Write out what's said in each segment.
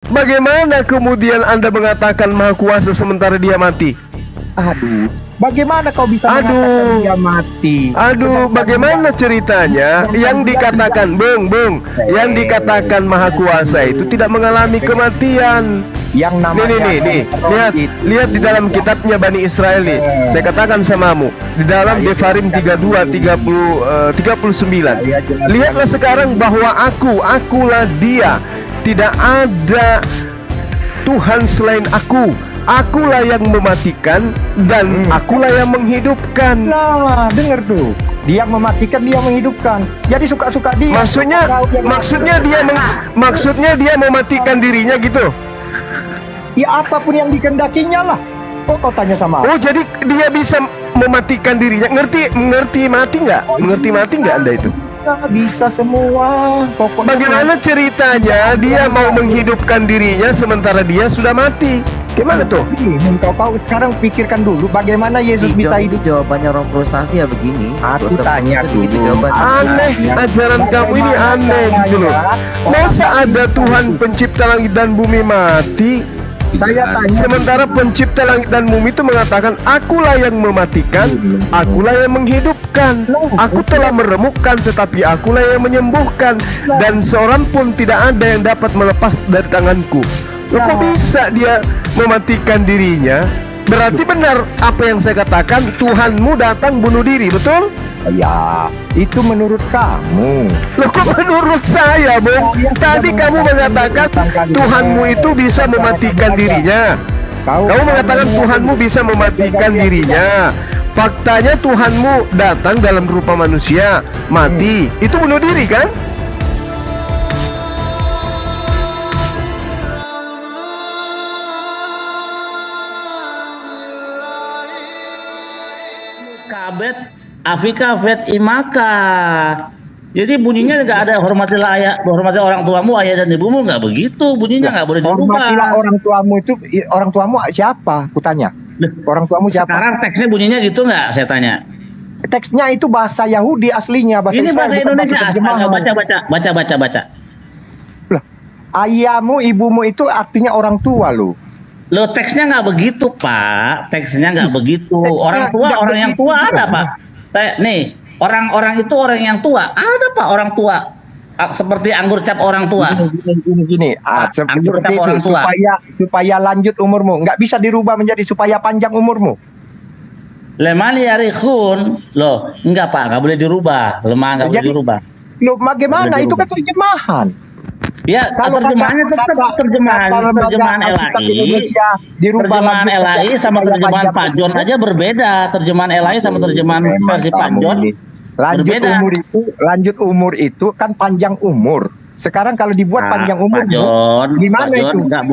Bagaimana kemudian Anda mengatakan maha kuasa sementara dia mati? Aduh, bagaimana kau bisa Aduh. mengatakan dia mati? Aduh, bagaimana ceritanya yang dikatakan, Bung, yang dikatakan maha kuasa itu tidak mengalami kematian. Yang namanya Nih, lihat di dalam kitabnya Bani Israel nih. Saya katakan samamu, di dalam Devarim 39. Lihatlah sekarang bahwa akulah dia. Tidak ada Tuhan selain aku. Akulah yang mematikan dan akulah yang menghidupkan. Nah, dengar tuh. Dia mematikan, dia menghidupkan. Jadi suka-suka dia. Maksudnya dia mematikan dirinya gitu. Ya apapun yang dikehendakinya lah. Kok kau tanya sama aku? Oh, jadi dia bisa mematikan dirinya. Mengerti mati nggak? Mengerti mati nggak Anda itu? Bisa semua. Pokoknya Bagaimana ceritanya dia mau menghidupkan dirinya sementara dia sudah mati? Gimana tuh? Kau sekarang pikirkan dulu bagaimana Yesus Si bisa John ini hidup. jawabannya orang frustasi ya begini. Aku Frustasi tanya gitu dulu. jawabannya. Aneh, ajaran kamu ini aneh gitu loh. Masa ada Tuhan pencipta langit dan bumi mati? Saya tanya. Sementara pencipta langit dan bumi itu mengatakan, akulah yang mematikan, akulah yang menghidupkan. Aku telah meremukkan, tetapi akulah yang menyembuhkan. Dan seorang pun tidak ada yang dapat melepas dari tanganku. Loh, kok bisa dia mematikan dirinya? Berarti benar apa yang saya katakan, Tuhanmu datang bunuh diri, betul? Ya, itu menurut kamu. Loh, kok menurut saya, Bung? Tadi kamu mengatakan Tuhanmu itu bisa mematikan dirinya. Kamu mengatakan Tuhanmu bisa mematikan dirinya. Faktanya Tuhanmu datang dalam rupa manusia, mati. Itu bunuh diri kan? Kabet Afika vet imaka. Jadi bunyinya nggak ada hormatilah hormati orang tuamu, ayah dan ibumu, nggak begitu bunyinya, nggak boleh Hormatilah dirubah. orang tuamu itu, orang tuamu siapa? Kutanya. Orang tuamu siapa? Sekarang teksnya bunyinya gitu nggak? Saya tanya. Teksnya itu bahasa Yahudi aslinya, bahasa Ini Israel, bahasa bukan Indonesia. terjemahan. Baca. Lah, ayahmu, ibumu itu artinya orang tua loh. Lo teksnya nggak begitu, Pak. Teksnya nggak begitu. Orang tua, nggak orang yang begitu tua juga. ada, Pak. Nih, orang-orang itu orang yang tua. Ada, Pak, orang tua. Seperti anggur cap orang tua. Gini. Anggur Seperti cap itu, orang tua. supaya lanjut umurmu. Nggak bisa dirubah menjadi supaya panjang umurmu. Lemali yarikun. Loh, enggak, Pak, nggak boleh dirubah. Lemah nggak boleh Jadi, dirubah. Loh, bagaimana? Boleh Itu kan dirubah. terjemahan. Ya, terjemahannya tetap terjemahan LAI. Terjemahan LAI sama terjemahan Pak John aja berbeda. Terjemahan LAI sama terjemahan versi Pak John berbeda. Lanjut umur itu kan panjang umur. Sekarang kalau dibuat panjang umur, Pak John, gimana Pak John, itu? nggak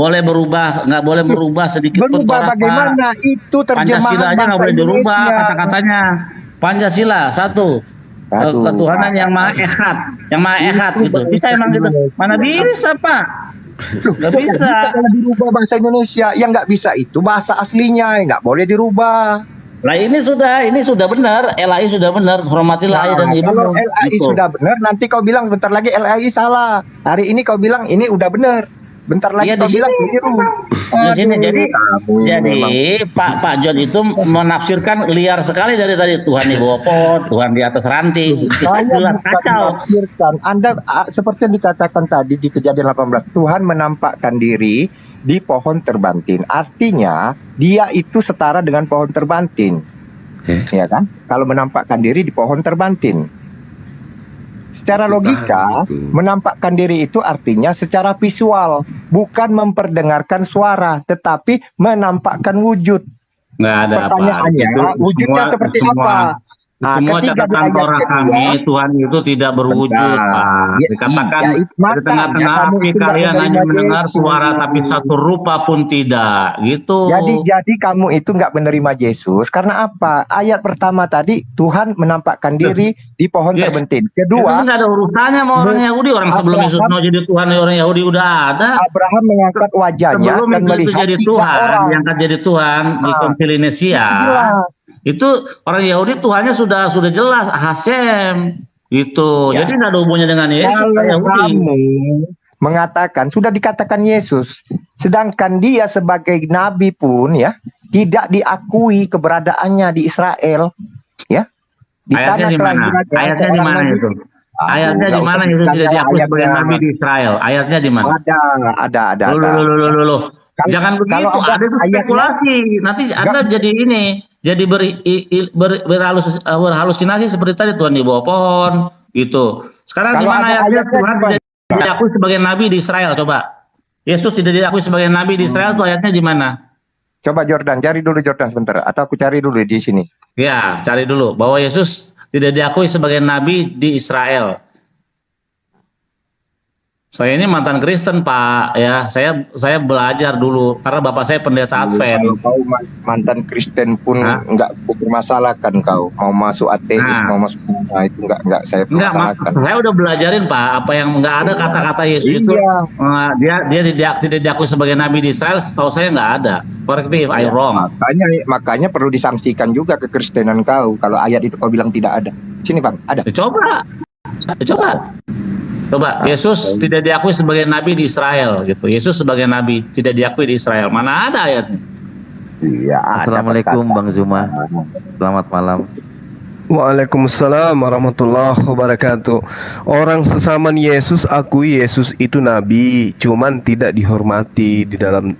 boleh berubah sedikit pun. Berubah bagaimana? Itu terjemahan Pancasila aja nggak bahasa boleh dirubah Indonesia. kata-katanya. Pancasila satu. Ketuhanan yang maha ehad gitu. Bisa emang gitu? Mana bisa, Pak? Nggak bisa. Kalau dirubah bahasa Indonesia, yang nggak bisa itu bahasa aslinya, nggak boleh dirubah. Lah ini sudah benar, LAI sudah benar, hormatilah ayah dan ibu. Kalau LAI sudah benar, nanti kau bilang bentar lagi LAI salah. Hari ini kau bilang ini udah benar. Bentar lagi kau bilang keliru. Di sini jadi Pak John itu menafsirkan liar sekali dari tadi. Tuhan di bawah pot, Tuhan di atas ranting. Saya bukan Kacau. menafsirkan. Anda seperti yang dikatakan tadi di Kejadian 18, Tuhan menampakkan diri di pohon terbantin. Artinya dia itu setara dengan pohon terbantin. Ya kan? Kalau menampakkan diri di pohon terbantin. Secara logika, menampakkan diri itu artinya secara visual, bukan memperdengarkan suara, tetapi menampakkan wujud. Nggak ada apa. Pertanyaannya, wujudnya seperti apa? Semua ketika catatan di ayat Torah kedua, kami, Tuhan itu tidak berwujud, Pak. Dikatakan di tengah-tengah kamu api itu nggak kalian hanya menerima mendengar Yesus. suara, tapi satu rupa pun tidak. Gitu. Jadi kamu itu nggak menerima Yesus karena apa? Ayat pertama tadi Tuhan menampakkan diri di pohon terbentin. Itu Kedua, nggak ada urusannya sama orang Yahudi. Orang sebelum Yesus mau jadi Tuhan, orang Yahudi udah ada. Abraham mengangkat wajahnya Sebelum dan itu melihat jadi 3 Tuhan, orang. diangkat jadi Tuhan di Konsili Nesia. Itu orang Yahudi Tuhannya sudah jelas Hashem gitu. Ya. Jadi nggak ada hubungannya dengan Yesus. Kalau Yahudi. kamu mengatakan, sudah dikatakan Yesus, sedangkan dia sebagai nabi pun ya tidak diakui keberadaannya di Israel, ya, di Ayatnya tanah di mana? kelahirannya. Ayatnya di seorang mana nabi. itu? Ayatnya di mana itu tidak diakui sebagai nabi di Israel? Ayatnya di mana? Ada. Loh. Jangan Kalau begitu, ada itu ayatnya- spekulasi. Nanti Anda jadi ini, jadi berhalusinasi seperti tadi Tuhan di bawah pohon gitu. Sekarang di Kalau mana ada ayatnya ayatnya Tuhan di mana? tidak diakui sebagai nabi di Israel? Coba. Yesus tidak diakui sebagai nabi di Israel, tuh ayatnya di mana? Coba Jordan, cari dulu Jordan sebentar, atau aku cari dulu di sini. Ya, cari dulu bahwa Yesus tidak diakui sebagai nabi di Israel. Saya ini mantan Kristen, Pak, ya. Saya belajar dulu karena bapak saya pendeta Advent. Kalau kau mantan Kristen pun Hah? nggak permasalahkan kau mau masuk ateis, Nah. mau masuk itu nggak saya Enggak, permasalahkan. saya udah belajarin, Pak, apa yang nggak ada kata-kata Yesus itu. Iya. Dia tidak diakui sebagai nabi di Israel, setahu saya nggak ada. Correct me if I'm wrong. Makanya perlu disangsikan juga kekristenan kau kalau ayat itu kau bilang tidak ada. Sini Bang, ada. Coba, Yesus tidak diakui sebagai nabi di Israel gitu. Yesus sebagai nabi tidak diakui di Israel. Mana ada ayatnya? Iya. Assalamualaikum Bang Zuma. Selamat malam. Waalaikumsalam warahmatullahi wabarakatuh. Orang sesama Yesus akui Yesus itu nabi, cuman tidak dihormati di dalam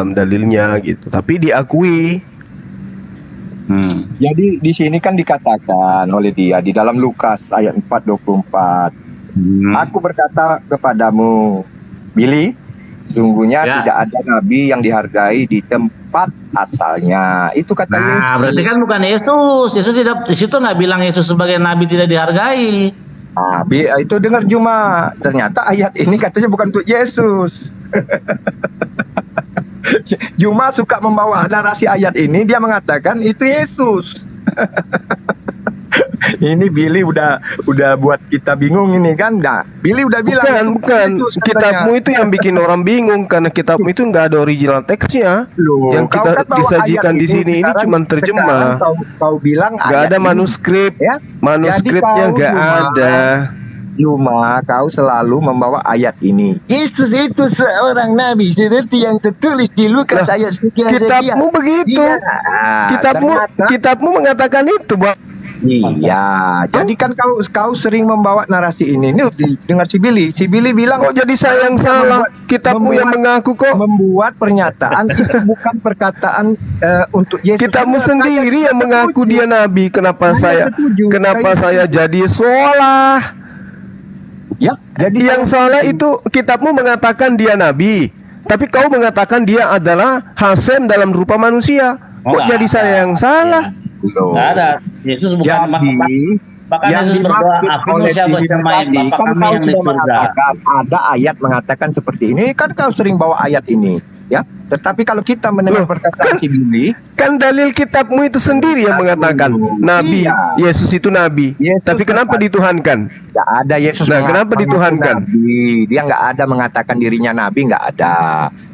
dalilnya gitu. Tapi diakui. Jadi di sini kan dikatakan oleh dia di dalam Lukas ayat 4:24. Aku berkata kepadamu, Billy, sungguhnya Ya. tidak ada nabi yang dihargai di tempat asalnya. Itu kata Yesus. Nah, berarti kan bukan Yesus. Yesus tidak di situ nggak bilang Yesus sebagai nabi tidak dihargai. Itu dengar Juma. Ternyata ayat ini katanya bukan untuk Yesus. Juma suka membawa narasi ayat ini, dia mengatakan itu Yesus. Ini Billy udah buat kita bingung ini kan. Nah, Billy udah bilang Bukan. Yesus katanya. Kitabmu itu yang bikin orang bingung karena kitabmu itu nggak ada original teksnya. Loh, Yang kau kita kan bawa disajikan ayat di sini ini sekarang- cuma terjemah. sekarang kau bilang Nggak ayat ada ini, manuskrip. ya? Manuskripnya Jadi kau nggak cuma- ada. Cuma kau selalu membawa ayat ini. Yesus itu seorang nabi seperti yang tertulis di Lukas Lah, ayat sekian. Kitabmu begitu. Kitabmu mengatakan itu, Bang. Iya, jadi kan kau sering membawa narasi ini. Ini dengar si Billy. Si Billy bilang Kok jadi saya yang salah? Kitabmu yang mengaku kok. membuat pernyataan itu bukan perkataan untuk Yesus. Kitabmu sendiri yang mengaku dia nabi. Kenapa Saya setuju. jadi salah? Ya, jadi Yang salah itu kitabmu mengatakan dia nabi, tapi kau mengatakan dia adalah Hasem dalam rupa manusia. Kok Enggak. jadi saya yang salah? Nggak ada. Yesus bukan bahkan yang Yesus berdoa, dimaksud "Aku oleh siapa diri semain tadi, Bapa kan kami kau yang di sudah surga." mengatakan, ada ayat mengatakan seperti ini. Kan kau sering bawa ayat ini, ya. Tetapi kalau kita mendengar Loh, perkataan si Billy, Kan dalil kitabmu itu sendiri yang mengatakan nabi, Iya. Yesus itu nabi. Yesus Tapi kenapa itu- dituhankan? nggak ada Yesus. Nah, kenapa mengaku dituhankan? nabi. Dia nggak ada mengatakan dirinya nabi, nggak ada.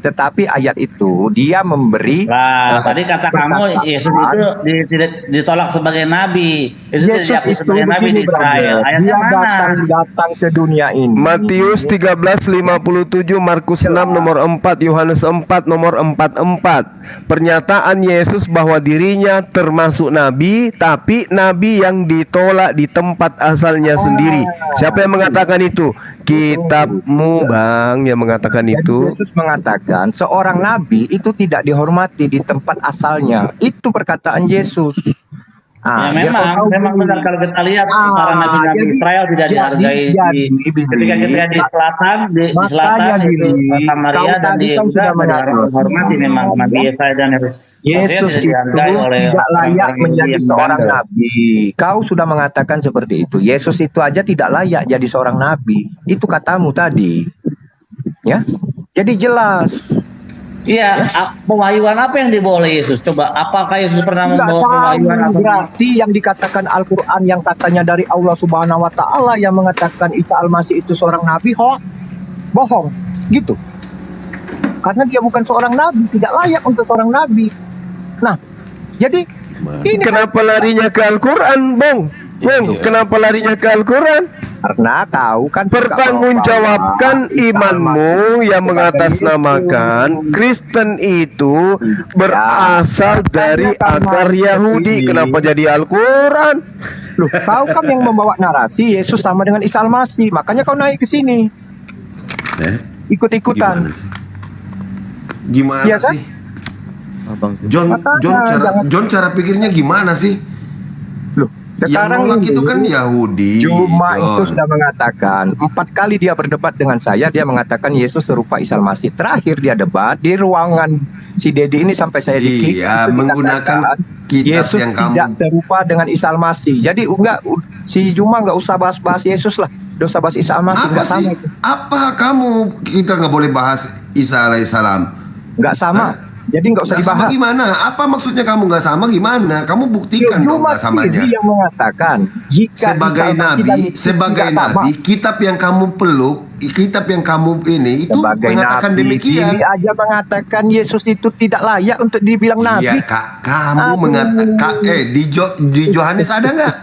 Tetapi ayat itu dia memberi. Nah, tadi kata kamu Yesus itu tidak ditolak sebagai nabi. Yesus tidak diakui sebagai nabi di Israel. Ayatnya Dia mana? datang ke dunia ini. Matius 13:57, Markus 6 nomor 4, Yohanes 4 nomor 44. Pernyataan Yesus bahwa dirinya termasuk nabi, tapi nabi yang ditolak di tempat asalnya sendiri. Siapa yang mengatakan itu? Kitabmu, Bang, yang mengatakan Jadi itu. Yesus mengatakan seorang nabi itu tidak dihormati di tempat asalnya. Itu perkataan Yesus. Ya biar memang kau benar kalau kita lihat para nabi-nabi jadi- Israel tidak dihargai ketika di selatan di Makanya, selatan itu Billy, Samaria kau dan tadi di kan Yehuda sudah tidak dihormati memang nabi Yesaya dan Hosea Yesus tidak itu dihargai oleh tidak layak orang-orang menjadi yang seorang bandel. nabi. Kau sudah mengatakan seperti itu. Yesus itu aja tidak layak jadi seorang nabi. Itu katamu tadi. Ya. Jadi jelas. Iya, pewahyuan apa yang dibawa oleh Yesus? Coba, apakah Yesus pernah Tidak membawa pewahyuan tahu, apa? berarti yang dikatakan Al-Quran yang katanya dari Allah Subhanahu Wa Taala yang mengatakan Isa Al-Masih itu seorang nabi, bohong, gitu. Karena dia bukan seorang nabi, tidak layak untuk seorang nabi. Nah, jadi ini Kenapa larinya ke Al-Quran, Bang? Bang, kenapa larinya ke Al-Quran? Karena kau kan Pertanggungjawabkan imanmu yang mengatasnamakan Kristen itu berasal dari akar Yahudi. Kenapa jadi Al-Quran? Loh, kau kan yang membawa narasi Yesus sama dengan Isa Al-Masih. Makanya kau naik ke sini. Ikut-ikutan. Gimana Iya kan? sih? Abang John cara pikirnya gimana sih? Loh, sekarang yang nolak itu kan Yahudi. Cuma John. itu sudah mengatakan 4 kali dia berdebat dengan saya. Dia mengatakan Yesus serupa Isa Al-Masih. Terakhir dia debat di ruangan si Dedi ini sampai saya dikit. Iya, itu menggunakan dikatakan kitab Yesus yang kamu tidak serupa dengan Isa Al-Masih. Jadi enggak, si Juma enggak usah bahas-bahas Yesus lah. Enggak usah bahas Isa Al-Masih. apa Enggak sih? sama itu. Apa kita nggak boleh bahas Isa alaihissalam? Enggak sama. Jadi enggak usah Nggak sama dibahas. gimana? Apa maksudnya kamu nggak sama gimana? Kamu buktikan dong Cuma nggak samanya. sendiri yang mengatakan jika Sebagai Isa Al-Masih dan nabi, Yesus sebagai tidak sama. nabi, kitab yang kamu peluk, kitab yang kamu ini itu Sebagai mengatakan nabi, demikian. Billy aja mengatakan Yesus itu tidak layak untuk dibilang nabi. Iya, Kak, kamu Aduh. mengatakan di Yohanes ada nggak?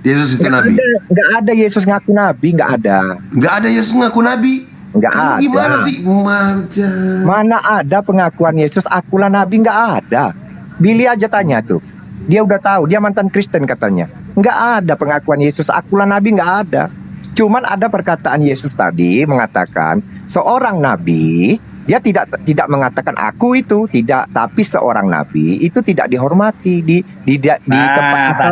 Yesus itu nabi. Nggak ada Yesus ngaku nabi, nggak ada. Nggak ada Yesus ngaku nabi. Nggak Kamu ada. gimana sih? Manja. Mana ada pengakuan Yesus akulah nabi, nggak ada. Billy aja tanya tuh. Dia udah tahu, dia mantan Kristen katanya. Nggak ada pengakuan Yesus akulah nabi, nggak ada. Cuman ada perkataan Yesus tadi mengatakan seorang nabi, dia tidak mengatakan aku itu, tidak, tapi seorang nabi itu tidak dihormati di tempat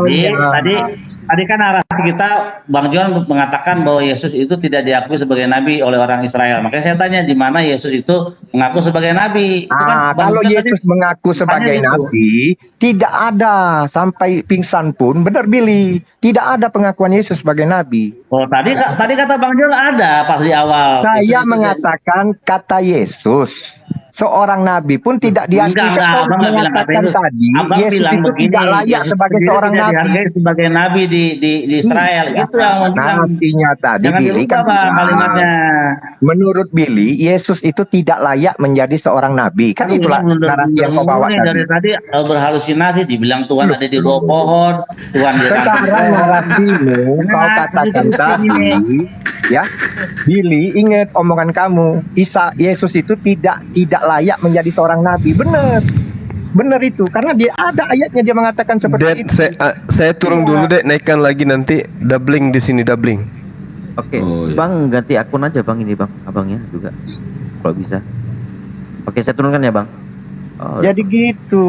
Tadi kan narasi kita, Bang John mengatakan bahwa Yesus itu tidak diakui sebagai nabi oleh orang Israel. Makanya saya tanya di mana Yesus itu mengaku sebagai nabi. Itu kan Bang Kalau John Yesus tadi mengaku sebagai gitu. nabi, tidak ada sampai pingsan pun, benar Billy, tidak ada pengakuan Yesus sebagai nabi. Oh, tadi kata Bang John ada pas di awal. Saya Yesus itu mengatakan kata Yesus. Seorang nabi pun tidak diakui. Enggak, Kau Abang nggak bilang kata mengatakan Yesus. tadi Abang Yesus bilang itu begini, tidak layak Yesus sebagai sendiri seorang tidak nabi. dihargai sebagai nabi di Israel. Iya, Itu yang narasinya tadi jangan Billy dirubah, kan Bang, bilang, kalimatnya. menurut Billy Yesus itu tidak layak menjadi seorang nabi. Kan itulah narasi yang kau bawa Dari tadi. tadi berhalusinasi, dibilang Tuhan ada di bawah pohon, Tuhan di atas Sekarang pohon. narasimu kau katakan tadi, ya Billy, ingat omongan kamu, Yesus itu tidak layak menjadi seorang nabi. Benar itu, karena dia ada ayatnya dia mengatakan seperti Dek, itu. saya turun dulu dek, naikkan lagi nanti doubling di sini doubling. Oke, Oh, iya. Bang ganti akun aja Bang ini Bang, abangnya juga kalau bisa. Oke, saya turunkan ya Bang. Oh, Jadi gitu.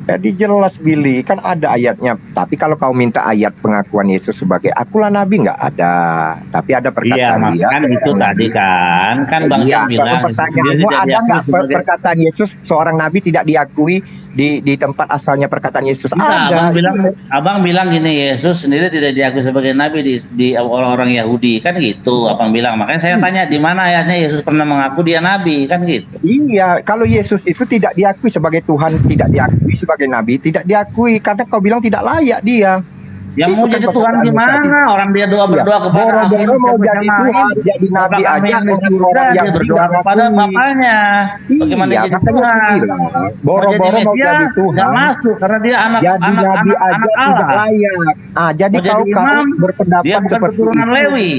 Jadi jelas Billy, kan ada ayatnya. Tapi kalau kau minta ayat pengakuan Yesus sebagai akulah nabi, nggak ada. Tapi ada Iya, perkataan dia. makanya itu tadi kan Bang Iya, John bilang kalau pertanyaanmu dia tidak ada diakui nggak sebagai- perkataan Yesus seorang nabi tidak diakui di tempat asalnya perkataan Yesus? Enggak, Ada. abang bilang gini, Yesus sendiri tidak diakui sebagai nabi di orang-orang Yahudi, kan gitu abang bilang. Makanya saya tanya di mana ayatnya Yesus pernah mengaku dia nabi, kan gitu. Iya, kalau Yesus itu tidak diakui sebagai Tuhan, tidak diakui sebagai nabi, tidak diakui karena kau bilang tidak layak dia. Yang Itu mau kan jadi Tuhan perkataan gimana? tadi. Orang dia berdoa kepada Boro-boro mau jadi Tuhan, jadi nabi Bapak kami aja yang di dengan surga, orang dia yang berdoa tidak kepada mengakui. bapaknya. Bagaimana Iya, jadi makanya Tuhan? aku bilang, boro-boro mau jadi Tuhan, nggak masuk karena dia anak jadi nabi aja tidak Allah. layak. Jadi Mau kau jadi imam, berpendapat dia bukan seperti keturunan itu. Lewi.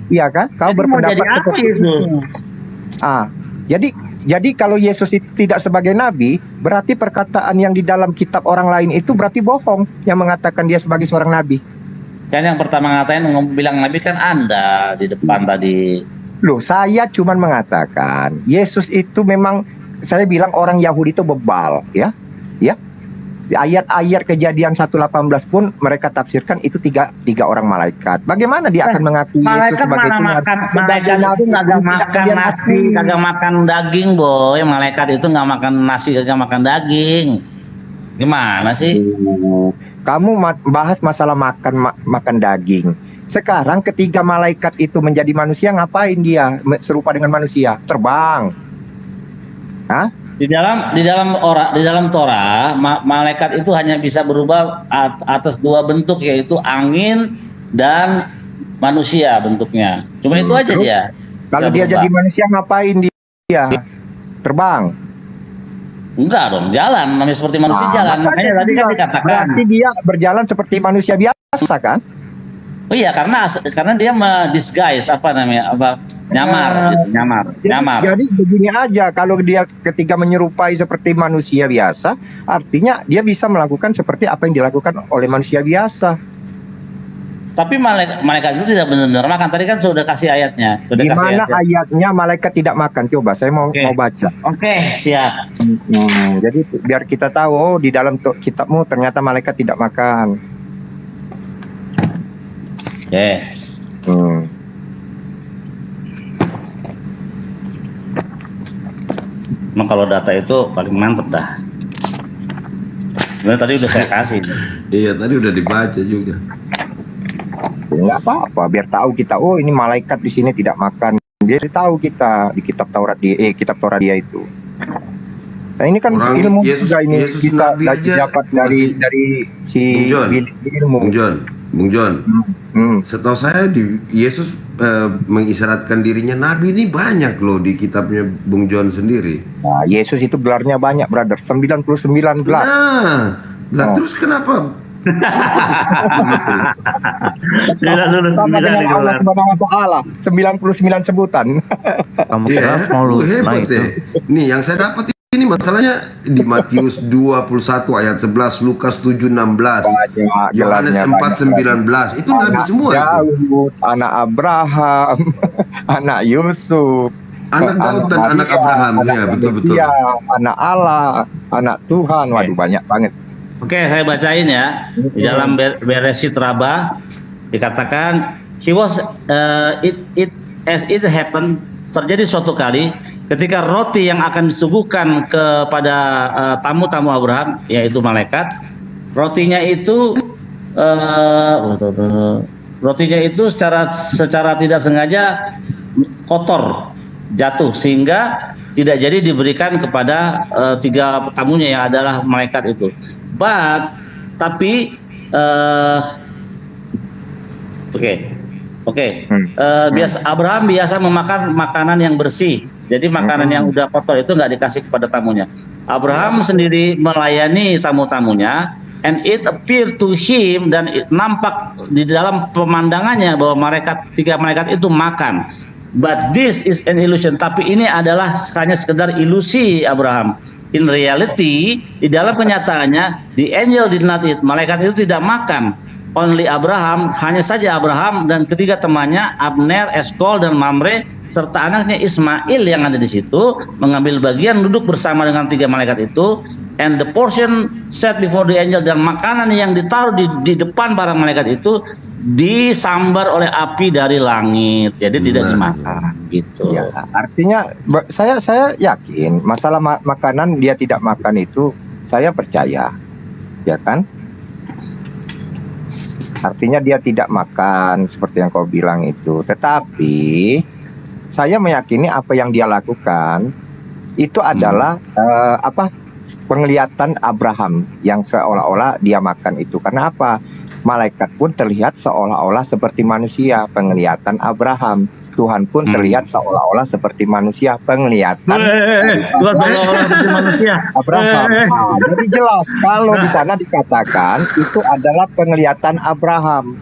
Iya kan? Kau Jadi mau berpendapat jadi apa seperti Yesus? itu. Jadi kalau Yesus itu tidak sebagai nabi, berarti perkataan yang di dalam kitab orang lain itu berarti bohong yang mengatakan dia sebagai seorang nabi. Kan yang pertama ngatain bilang nabi kan Anda di depan tadi. Loh, saya cuman mengatakan Yesus itu memang, saya bilang orang Yahudi itu bebal, ya. Di ayat-ayat Kejadian 1:18 pun mereka tafsirkan itu tiga orang malaikat. Bagaimana dia akan mengakui Yesus Malaikat sebagai mana Tuhan? makan, Sebagai malaikat itu nabi nggak pun tidak makan dia nasi, akui. kagak makan daging, boy. Malaikat itu nggak makan nasi, kagak makan daging. Gimana sih? Kamu bahas masalah makan daging. Sekarang ketiga malaikat itu menjadi manusia, ngapain dia serupa dengan manusia? Terbang. Hah? Di dalam Torah, malaikat itu hanya bisa berubah atas dua bentuk, yaitu angin dan manusia bentuknya. Cuma itu aja dia. Kalau Bisa dia berubah. jadi manusia ngapain dia? Terbang. Enggak dong, jalan namanya seperti manusia jalan. Makanya tadi kan dikatakan. Berarti dia berjalan seperti manusia biasa kan? Oh iya, karena dia disguise apa namanya? Nyamar, gitu, nyamar. Jadi begini aja, kalau dia ketika menyerupai seperti manusia biasa, artinya dia bisa melakukan seperti apa yang dilakukan oleh manusia biasa. Tapi malaikat itu tidak benar-benar makan. Tadi kan sudah kasih ayatnya. Di mana ayatnya malaikat tidak makan? Coba saya mau baca. Oke, siap. Jadi biar kita tahu, oh, di dalam kitabmu ternyata malaikat tidak makan. Oke. Emang kalau data itu paling mantep dah. Sebenarnya tadi udah saya kasih. Iya, tadi udah dibaca juga. Enggak apa-apa, biar tahu kita, oh ini malaikat di sini tidak makan. Biar tahu kita di kitab Taurat dia itu. Nah ini kan Orang ilmu Yesus, juga ini Yesus kita Nabi aja dapat dari si ilmu. Bung John. Setahu saya Yesus mengisyaratkan dirinya Nabi ini banyak loh di kitabnya Bung John sendiri. Nah, Yesus itu gelarnya banyak, brother. 99 gelar. Nah, terus kenapa? Sama dengan Allah Subhanahu wa taala, 99 sebutan. Kamu kira mau lu hebat itu. Nih yang saya dapat ini masalahnya di Matius 21 ayat 11, Lukas 7:16, Yohanes 4:19. Itu nabi semua itu. Daud, anak Abraham, anak Yusuf, anak Daud dan anak Abraham. Ya, betul-betul. Anak Allah, anak Tuhan. Waduh, banyak banget. Oke, saya bacain ya. Di dalam Bereshit Rabbah dikatakan, he was as it happened, terjadi suatu kali ketika roti yang akan disuguhkan kepada tamu-tamu Abraham, yaitu malaikat, rotinya itu secara tidak sengaja kotor, jatuh, sehingga tidak jadi diberikan kepada tiga tamunya yang adalah malaikat itu. Tapi Abraham biasa memakan makanan yang bersih. Jadi makanan yang udah kotor itu nggak dikasih kepada tamunya. Abraham sendiri melayani tamu-tamunya, and it appeared to him, dan nampak di dalam pemandangannya bahwa tiga malaikat itu makan. But this is an illusion. Tapi ini adalah hanya sekedar ilusi Abraham. In reality, di dalam kenyataannya, the angel did not eat. Malaikat itu tidak makan. Only Abraham, hanya saja Abraham dan ketiga temannya, Abner, Eskol, dan Mamre, serta anaknya Ismail yang ada di situ, mengambil bagian duduk bersama dengan tiga malaikat itu. And the portion set before the angel, dan makanan yang ditaruh di depan para malaikat itu disambar oleh api dari langit, jadi tidak dimakan gitu. Ya, artinya saya yakin masalah makanan dia tidak makan itu saya percaya, ya kan? Artinya dia tidak makan seperti yang kau bilang itu, tetapi saya meyakini apa yang dia lakukan itu adalah penglihatan Abraham yang seolah-olah dia makan itu. Karena apa? Malaikat pun terlihat seolah-olah seperti manusia, penglihatan Abraham. Tuhan pun terlihat seolah-olah seperti manusia, penglihatan Abraham. Jadi jelas kalau di sana dikatakan itu adalah penglihatan Abraham.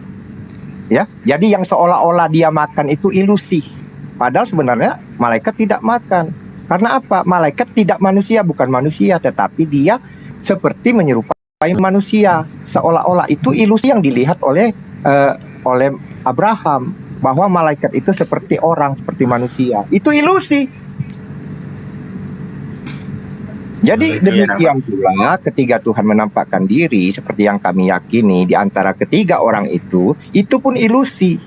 Ya, jadi yang seolah-olah dia makan itu ilusi. Padahal sebenarnya malaikat tidak makan. Karena apa? Malaikat tidak manusia, bukan manusia, tetapi dia seperti menyerupai manusia. Seolah-olah itu ilusi yang dilihat oleh Abraham, bahwa malaikat itu seperti orang, seperti manusia. Itu ilusi. Jadi demikian pula ketika Tuhan menampakkan diri seperti yang kami yakini di antara ketiga orang itu pun ilusi.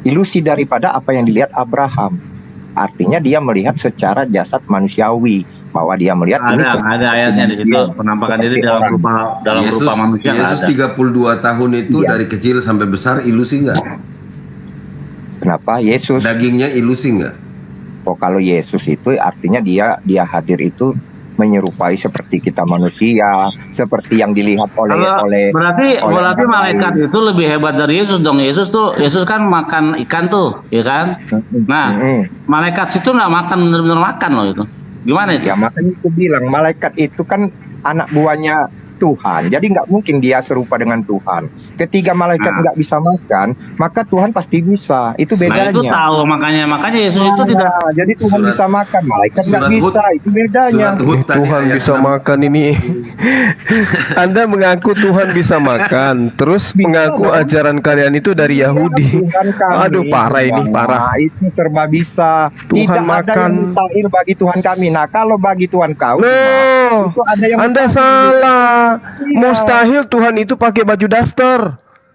Ilusi daripada apa yang dilihat Abraham. Artinya dia melihat secara jasad manusiawi, bahwa dia melihat ada ayatnya di situ, penampakan diri dalam rupa manusia. Yesus 32 tahun itu dari kecil sampai besar ilusi nggak? Kenapa Yesus? Dagingnya ilusi nggak? Oh, kalau Yesus itu artinya dia hadir itu menyerupai seperti kita manusia, seperti yang dilihat oleh berarti malaikat itu lebih hebat dari Yesus dong. Yesus kan makan ikan tuh, ya kan? Nah, malaikat situ nggak makan, benar-benar makan loh itu. Gimana itu? Ya makanya aku bilang malaikat itu kan anak buahnya Tuhan. Jadi nggak mungkin dia serupa dengan Tuhan. Ketika malaikat nggak bisa makan, maka Tuhan pasti bisa. Itu Nah bedanya. itu tahu makanya Yesus itu tidak. Jadi Tuhan Surat- bisa makan, malaikat nggak surat Hud- bisa. Itu bedanya. Surat Hud tadi Tuhan ayat bisa 6. makan ini. Anda mengaku Tuhan bisa makan, terus mengaku ajaran kalian itu dari Yahudi. Tuhan kami, Aduh, parah ini, parah. Itu serba bisa. Tuhan Tidak ada makan. yang mustahil bagi Tuhan kami. Nah, kalau bagi Tuhan kau, Loh, itu ada yang Anda mustahil. salah. Iya. Mustahil Tuhan itu pakai baju daster.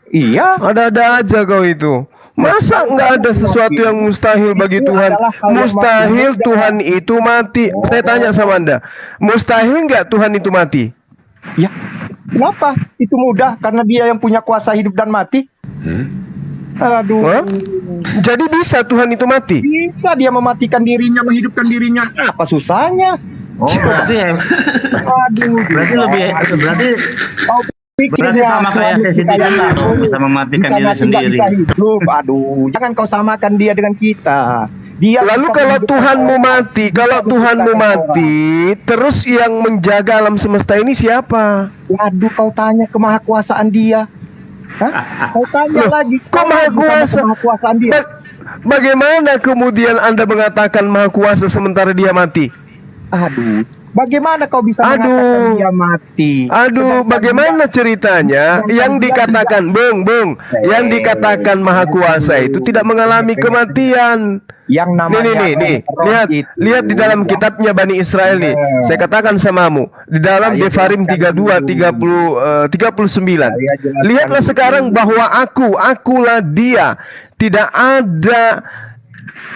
Iya. Ada-ada aja kau itu. Masa nggak ada sesuatu yang mustahil bagi Tuhan? Mustahil Tuhan itu mati. Saya tanya sama Anda, mustahil nggak Tuhan itu mati? Ya. Kenapa? Itu mudah karena dia yang punya kuasa hidup dan mati. Aduh. Hah? Jadi bisa Tuhan itu mati? Bisa dia mematikan dirinya, menghidupkan dirinya. Apa susahnya? Oh berarti Aduh. berarti Kau berarti sama kayak sesi digital dong, bisa mematikan diri sendiri. Hidup. Aduh, jangan kau samakan dia dengan kita. Dia Lalu bisa kalau menghidupkan Tuhanmu orang. mati, kalau Tuhanmu mati, terus yang menjaga alam semesta ini siapa? Waduh, kau tanya kemahakuasaan dia. Hah? Kau tanya Loh, lagi. kok maha kuasa? Kemahakuasaan dia. Bagaimana kemudian Anda mengatakan maha kuasa sementara dia mati? Aduh, bagaimana kau bisa Aduh. mengatakan dia mati? Aduh, bagaimana ceritanya? Yang dikatakan, Bung, yang dikatakan maha kuasa itu tidak mengalami kematian. Yang namanya Nih, roh lihat, itu. lihat di dalam kitabnya Bani Israel nih. Saya katakan samamu, di dalam Devarim 32, 39. Lihatlah sekarang bahwa akulah dia. Tidak ada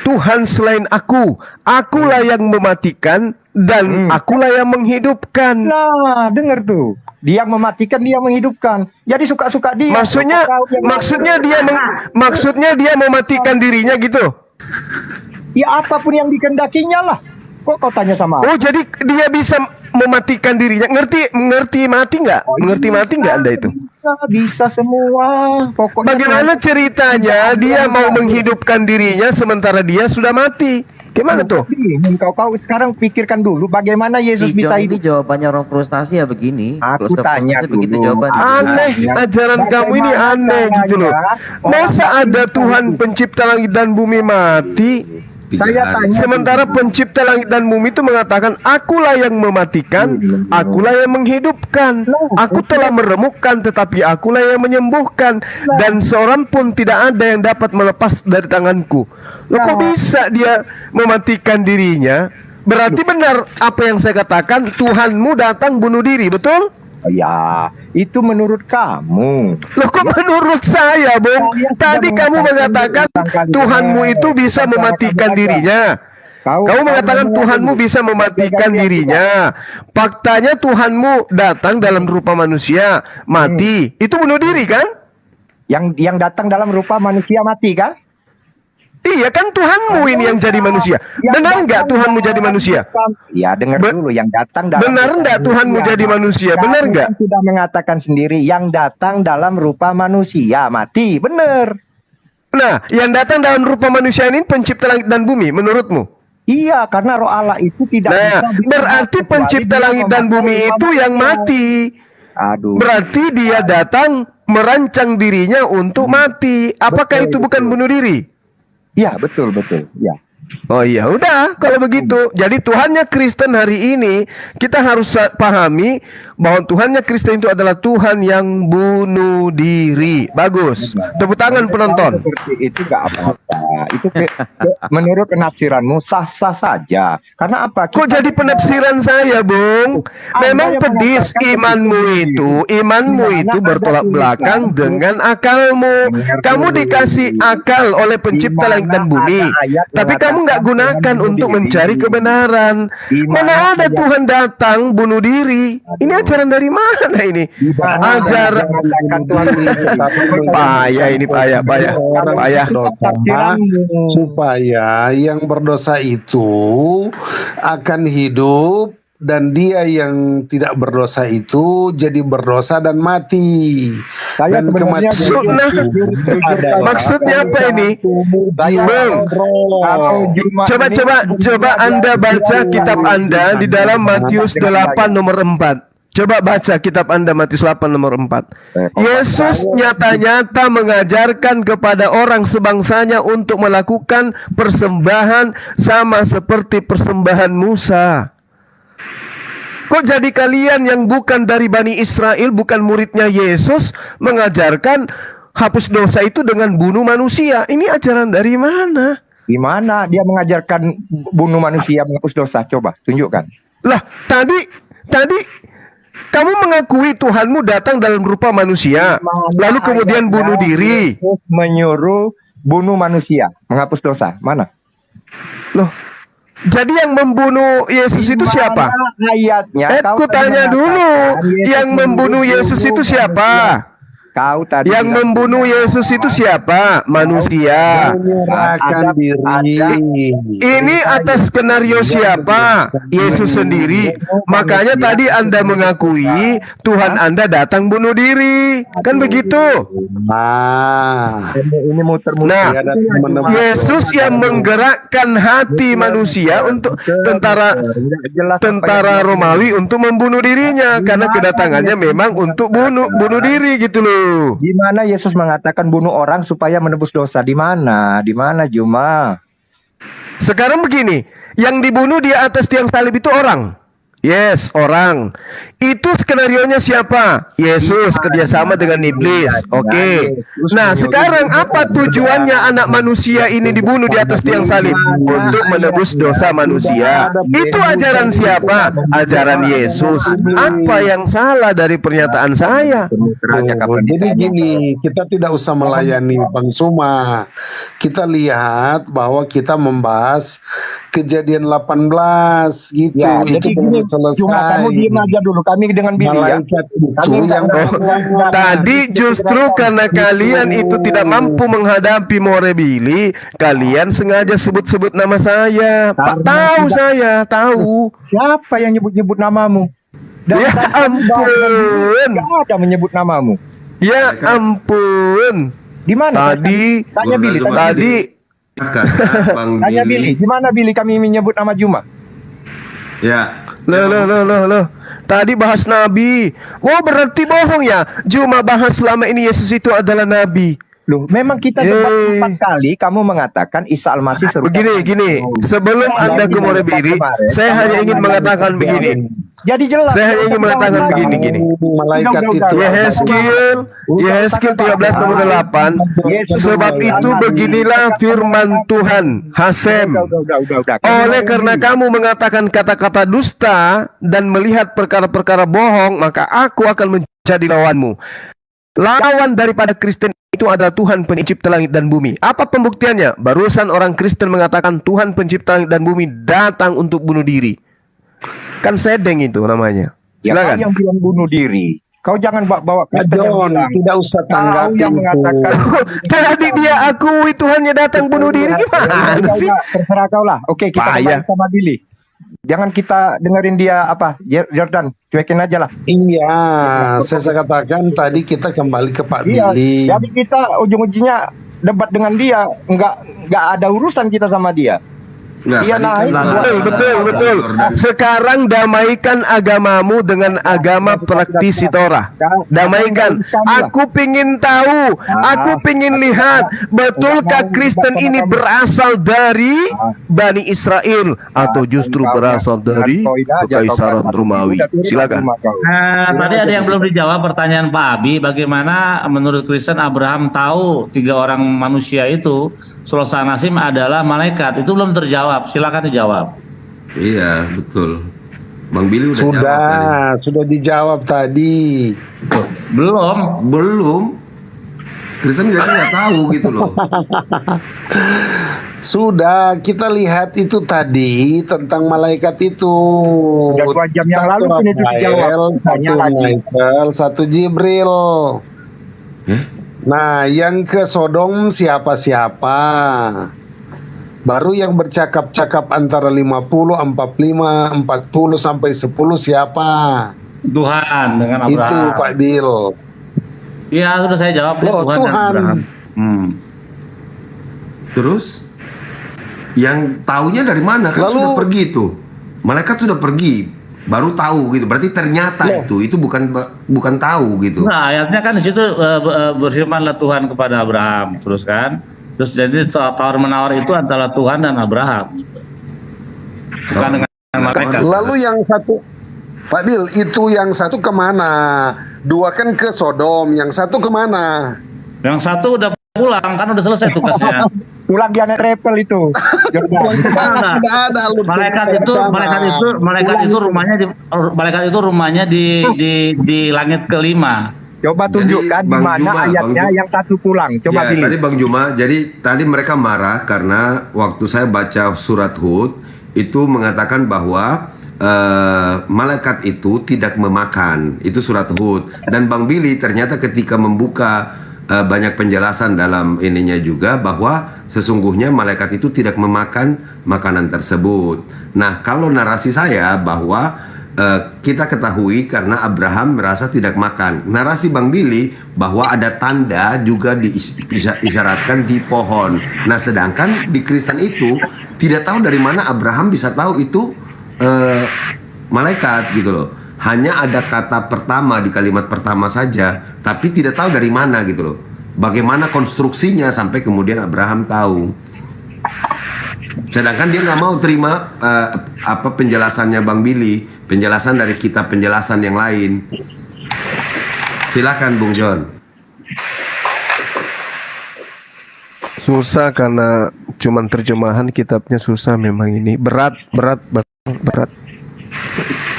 Tuhan selain akulah yang mematikan dan akulah yang menghidupkan. Nah, dengar tuh. Dia mematikan, dia menghidupkan. Jadi suka-suka dia. Maksudnya dia mematikan dirinya gitu. Ya apapun yang dikehendakinya lah. Kok kau tanya sama aku? Oh, jadi dia bisa mematikan dirinya. Ngerti mati nggak? Mengerti mati nggak Anda itu? Bisa semua. Pokoknya Bagaimana ceritanya dia mau menghidupkan dirinya sementara dia sudah mati? Gimana tuh? Kau sekarang pikirkan dulu bagaimana Yesus Si bisa John ini hidup. jawabannya orang frustasi ya begini. Aku Kalau tanya frustasi begitu dulu. jawabannya. Aneh, ajaran kamu ini aneh gitu loh. Masa ada Tuhan pencipta langit dan bumi mati? Saya tanya Sementara pencipta langit dan bumi itu mengatakan, akulah yang mematikan, akulah yang menghidupkan. Aku telah meremukkan, tetapi akulah yang menyembuhkan. Dan seorang pun tidak ada yang dapat melepas dari tanganku. Loh, kok bisa dia mematikan dirinya? Berarti benar apa yang saya katakan, Tuhanmu datang bunuh diri, betul? ya, itu menurut kamu. Loh, kok menurut saya, Bung? Tadi kamu mengatakan Tuhanmu itu bisa mematikan dirinya. Kamu mengatakan Tuhanmu bisa mematikan dirinya. Faktanya Tuhanmu datang dalam rupa manusia, mati. Itu bunuh diri kan? Yang datang dalam rupa manusia mati kan? Iya kan, Tuhanmu ini yang jadi manusia. Benar nggak Tuhanmu jadi manusia? Ya, dengar dulu, yang datang dalam Benar rupa nggak Tuhanmu manusia. jadi manusia? Benar Kamu nggak? kan sudah mengatakan sendiri yang datang dalam rupa manusia mati, benar. Nah, yang datang dalam rupa manusia ini pencipta langit dan bumi, menurutmu? Iya, karena roh Allah itu tidak Nah, bisa berarti kecuali pencipta dia langit dan memakai bumi rupa itu yang manusia. mati. Aduh. Berarti dia datang merancang dirinya untuk mati. Apakah itu bukan bunuh diri? Iya, betul. Ya. Oh iya, udah kalau begitu. Jadi Tuhannya Kristen hari ini kita harus pahami bahwa Tuhannya Kristen itu adalah Tuhan yang bunuh diri. Bagus. Tepuk tangan penonton. Seperti itu nggak apa-apa. Itu menurut penafsiranmu sah-sah saja. Karena apa? Kok jadi penafsiran saya, Bung? Memang pedis imanmu itu bertolak belakang dengan akalmu. Kamu dikasih akal oleh pencipta langit dan bumi, tapi kamu nggak gunakan untuk mencari kebenaran. Mana ada Tuhan datang bunuh diri? Ini ajaran dari mana ini? Ajaran payah. Supaya yang berdosa itu akan hidup dan dia yang tidak berdosa itu jadi berdosa dan mati. Saya Dan sebenarnya kematian Maksudnya apa ini? Saya Bang, kalau Jumat ini- coba Anda baca kitab Anda di dalam Matius 8 nomor 4. Coba baca kitab Anda Matius 8 nomor 4. Yesus nyata-nyata mengajarkan kepada orang sebangsanya untuk melakukan persembahan sama seperti persembahan Musa. Kok jadi kalian yang bukan dari Bani Israel, bukan muridnya Yesus, mengajarkan hapus dosa itu dengan bunuh manusia? Ini ajaran dari mana? Di mana dia mengajarkan bunuh manusia menghapus dosa? Coba tunjukkan. Lah, tadi kamu mengakui Tuhanmu datang dalam rupa manusia, lalu kemudian bunuh diri. Yesus menyuruh bunuh manusia menghapus dosa. Mana? Loh, jadi yang membunuh Yesus itu siapa? Mana ayatnya? Ku tanya dulu, yang membunuh Yesus itu siapa? Kau tadi Yang bilang- membunuh Yesus itu siapa? Manusia. menyerahkan diri. Ini atas skenario siapa? Yesus sendiri. Makanya tadi Anda mengakui Tuhan Anda datang bunuh diri. Kan begitu? Nah, ini muter-muter. Nah, dia datang menebus Yesus yang menggerakkan hati manusia untuk tentara Romawi untuk membunuh dirinya, karena kedatangannya memang untuk bunuh diri gitu loh. Di mana Yesus mengatakan bunuh orang supaya menebus dosa? Di mana? Di mana Juma? Sekarang begini, yang dibunuh di atas tiang salib itu orang. Yes, orang. Itu skenarionya siapa? Yesus kerjasama dengan iblis. Oke. Nah, sekarang apa tujuannya anak manusia ini dibunuh di atas tiang salib? Untuk menebus dosa manusia. Itu ajaran siapa? Ajaran Yesus. Apa yang salah dari pernyataan saya? Jadi gini, kita tidak usah melayani Bang Suma. Kita lihat bahwa kita membahas Kejadian 18 gitu. Ya, itu jadi belum gini, selesai. Cuma kamu diam aja dulu. Kami dengan Billy ya. Malaikat Kami itu yang Tadi justru karena kalian itu tidak mampu menghadapi Morebili, kalian sengaja sebut-sebut nama saya. Pak tahu saya, tahu. Siapa yang nyebut-nyebut namamu? Ya ampun. Tidak ada menyebut namamu. Ya ampun. Di mana? Tadi Tanya Billy. tadi Bang Tanya Billy. Di mana Billy kami menyebut nama Juma? Ya. loh. Tadi bahas nabi. Wah, berarti bohong ya. Cuma bahas selama ini Yesus itu adalah nabi. Loh, memang kita debat 4 kali. Kamu mengatakan Isa Al-Masih serupa. Gini. Sebelum Anda ke Morebili, saya hanya ingin mengatakan begini. Jadi jelas. Saya hanya ingin mengatakan begini. malaikat itu. Yehezkiel 13 nomor 8. Sebab itu beginilah firman Tuhan, Hasem. Udah. Oleh karena kamu mengatakan kata-kata dusta dan melihat perkara-perkara bohong, maka aku akan menjadi lawanmu. Lawan daripada Kristen itu adalah Tuhan pencipta langit dan bumi. Apa pembuktiannya? Barusan orang Kristen mengatakan Tuhan pencipta langit dan bumi datang untuk bunuh diri. Kan sedeng itu namanya. Ya, Silakan. kau yang bilang bunuh diri. Kau jangan bawa Pak John, tidak usah Kau tanggapi yang mengatakan Tadi dia akui Tuhannya datang bunuh diri. Gimana sih? Terserah kau lah. Oke, kita Payah. kembali sama Billy. Jangan kita dengerin dia apa, Jordan, cuekin aja lah. Iya, saya katakan tadi kita kembali ke Pak Iya, Billy. jadi kita ujung-ujungnya debat dengan dia, nggak ada urusan kita sama dia. Nggak, Iya, tadi nah, kan itu. Betul. Jordan. Sekarang damaikan agamamu dengan agama praktisi Torah. Damaikan. Aku pingin tahu, aku pingin lihat, betulkah Kristen ini berasal dari Bani Israel atau justru berasal dari Kekaisaran Romawi? Silakan. Nah, tadi ada yang belum dijawab pertanyaan Pak Abi, bagaimana menurut Kristen Abraham tahu 3 orang manusia itu Sulaiman Nasim adalah malaikat? Itu belum terjawab. Silakan dijawab. Iya, betul. Bang Billy udah jawab tadi. Sudah dijawab tadi. Belum. Kristen nggak tahu gitu loh. Sudah, kita lihat itu tadi tentang malaikat itu. Udah 2 jam yang lalu Satu ini itu dijawab. Rafael, Tanya satu lagi. Michael, satu Jibril. Eh? Nah, yang ke Sodom siapa-siapa? Baru yang bercakap-cakap antara 50, 45, 40 sampai 10 siapa? Tuhan dengan Abraham. Itu Pak Bill. Iya, sudah saya jawab. Loh, dan Tuhan. Abraham. Terus yang taunya dari mana? Kan Lalu- sudah pergi tuh. Malaikat sudah pergi, baru tahu gitu. Berarti ternyata itu bukan tahu gitu. Nah, ayatnya kan di situ berfirmanlah Tuhan kepada Abraham, terus kan. Terus jadi tawar menawar itu antara Tuhan dan Abraham. Gitu. Bukan dengan malaikat. Lalu yang satu, Pak Bill, itu yang satu kemana? Dua kan ke Sodom, yang satu kemana? Yang satu udah pulang, kan udah selesai tugasnya. Pulang dia naik travel itu. Nah, Tidak ada lu. malaikat itu rumahnya di langit kelima. Coba Jadi, tunjukkan di Bang mana Juma, ayatnya Bang Ju- yang satu pulang. Coba Ya, pilih. tadi Bang Juma, jadi tadi mereka marah karena waktu saya baca surat Hud itu mengatakan bahwa malaikat itu tidak memakan. Itu surat Hud. Dan Bang Billy ternyata ketika membuka banyak penjelasan dalam ininya juga bahwa sesungguhnya malaikat itu tidak memakan makanan tersebut. Nah, kalau narasi saya bahwa kita ketahui karena Abraham merasa tidak makan. Narasi Bang Billy bahwa ada tanda juga diisyaratkan di pohon. Nah, sedangkan di Kristen itu tidak tahu dari mana Abraham bisa tahu itu malaikat gitu loh. Hanya ada kata pertama di kalimat pertama saja, tapi tidak tahu dari mana gitu loh. Bagaimana konstruksinya sampai kemudian Abraham tahu. Sedangkan dia nggak mau terima penjelasannya Bang Billy, penjelasan dari kitab penjelasan yang lain. Silakan Bung John. Susah karena cuman terjemahan kitabnya susah memang ini. Berat.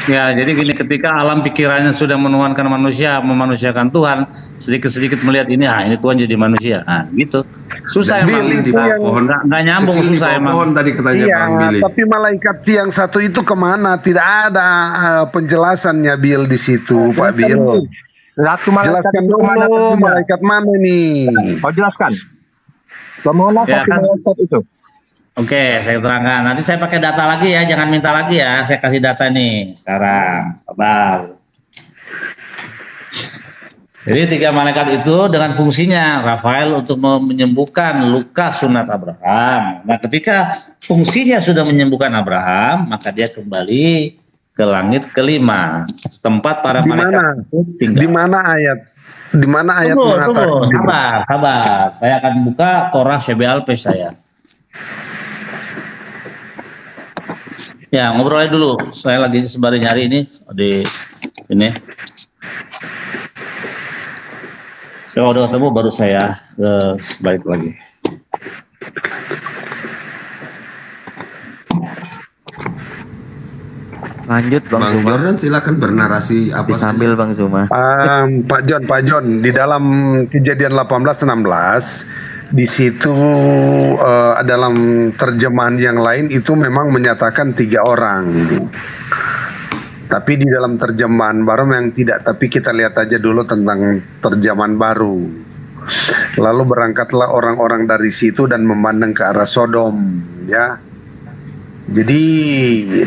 Ya, jadi gini, ketika alam pikirannya sudah menuhankan manusia, memanusiakan Tuhan, sedikit-sedikit melihat ini, ini Tuhan jadi manusia. Nah, gitu. Susah Dan emang. kecil di bawah pohon. Nggak nyambung, Kecil di susah bawah emang. pohon tadi katanya Iya, Bang Billy. tapi malaikat yang satu itu kemana? Tidak ada penjelasannya Bill di situ, Pak Bill. Satu malaikat Jelaskan itu kemana dulu perginya? malaikat mana nih? Kau jelaskan. Kemana Ya, satu kan. malaikat itu? Oke, saya terangkan. Nanti saya pakai data lagi ya, jangan minta lagi ya. Saya kasih data nih sekarang. Sabar. Jadi 3 malaikat itu dengan fungsinya Rafael untuk menyembuhkan luka sunat Abraham. Nah, ketika fungsinya sudah menyembuhkan Abraham, maka dia kembali ke langit kelima, tempat para Di malaikat mana? itu tinggal. Di mana ayat? Di mana ayat Tunggu, mengatakan? sabar. Saya akan buka Torah Shebe'al Pes saya. Ya, ngobrol aja dulu. Saya lagi sembari nyari ini di ini. Kalau udah ketemu baru saya balik lagi. Lanjut Bang Bang Zuma. Jordan silakan bernarasi apa Disambil Bang Zuma. Pak John, di dalam Kejadian 18:16 di situ dalam terjemahan yang lain itu memang menyatakan 3 orang. Tapi di dalam terjemahan baru memang tidak. Tapi kita lihat aja dulu tentang terjemahan baru. Lalu berangkatlah orang-orang dari situ dan memandang ke arah Sodom, ya. Jadi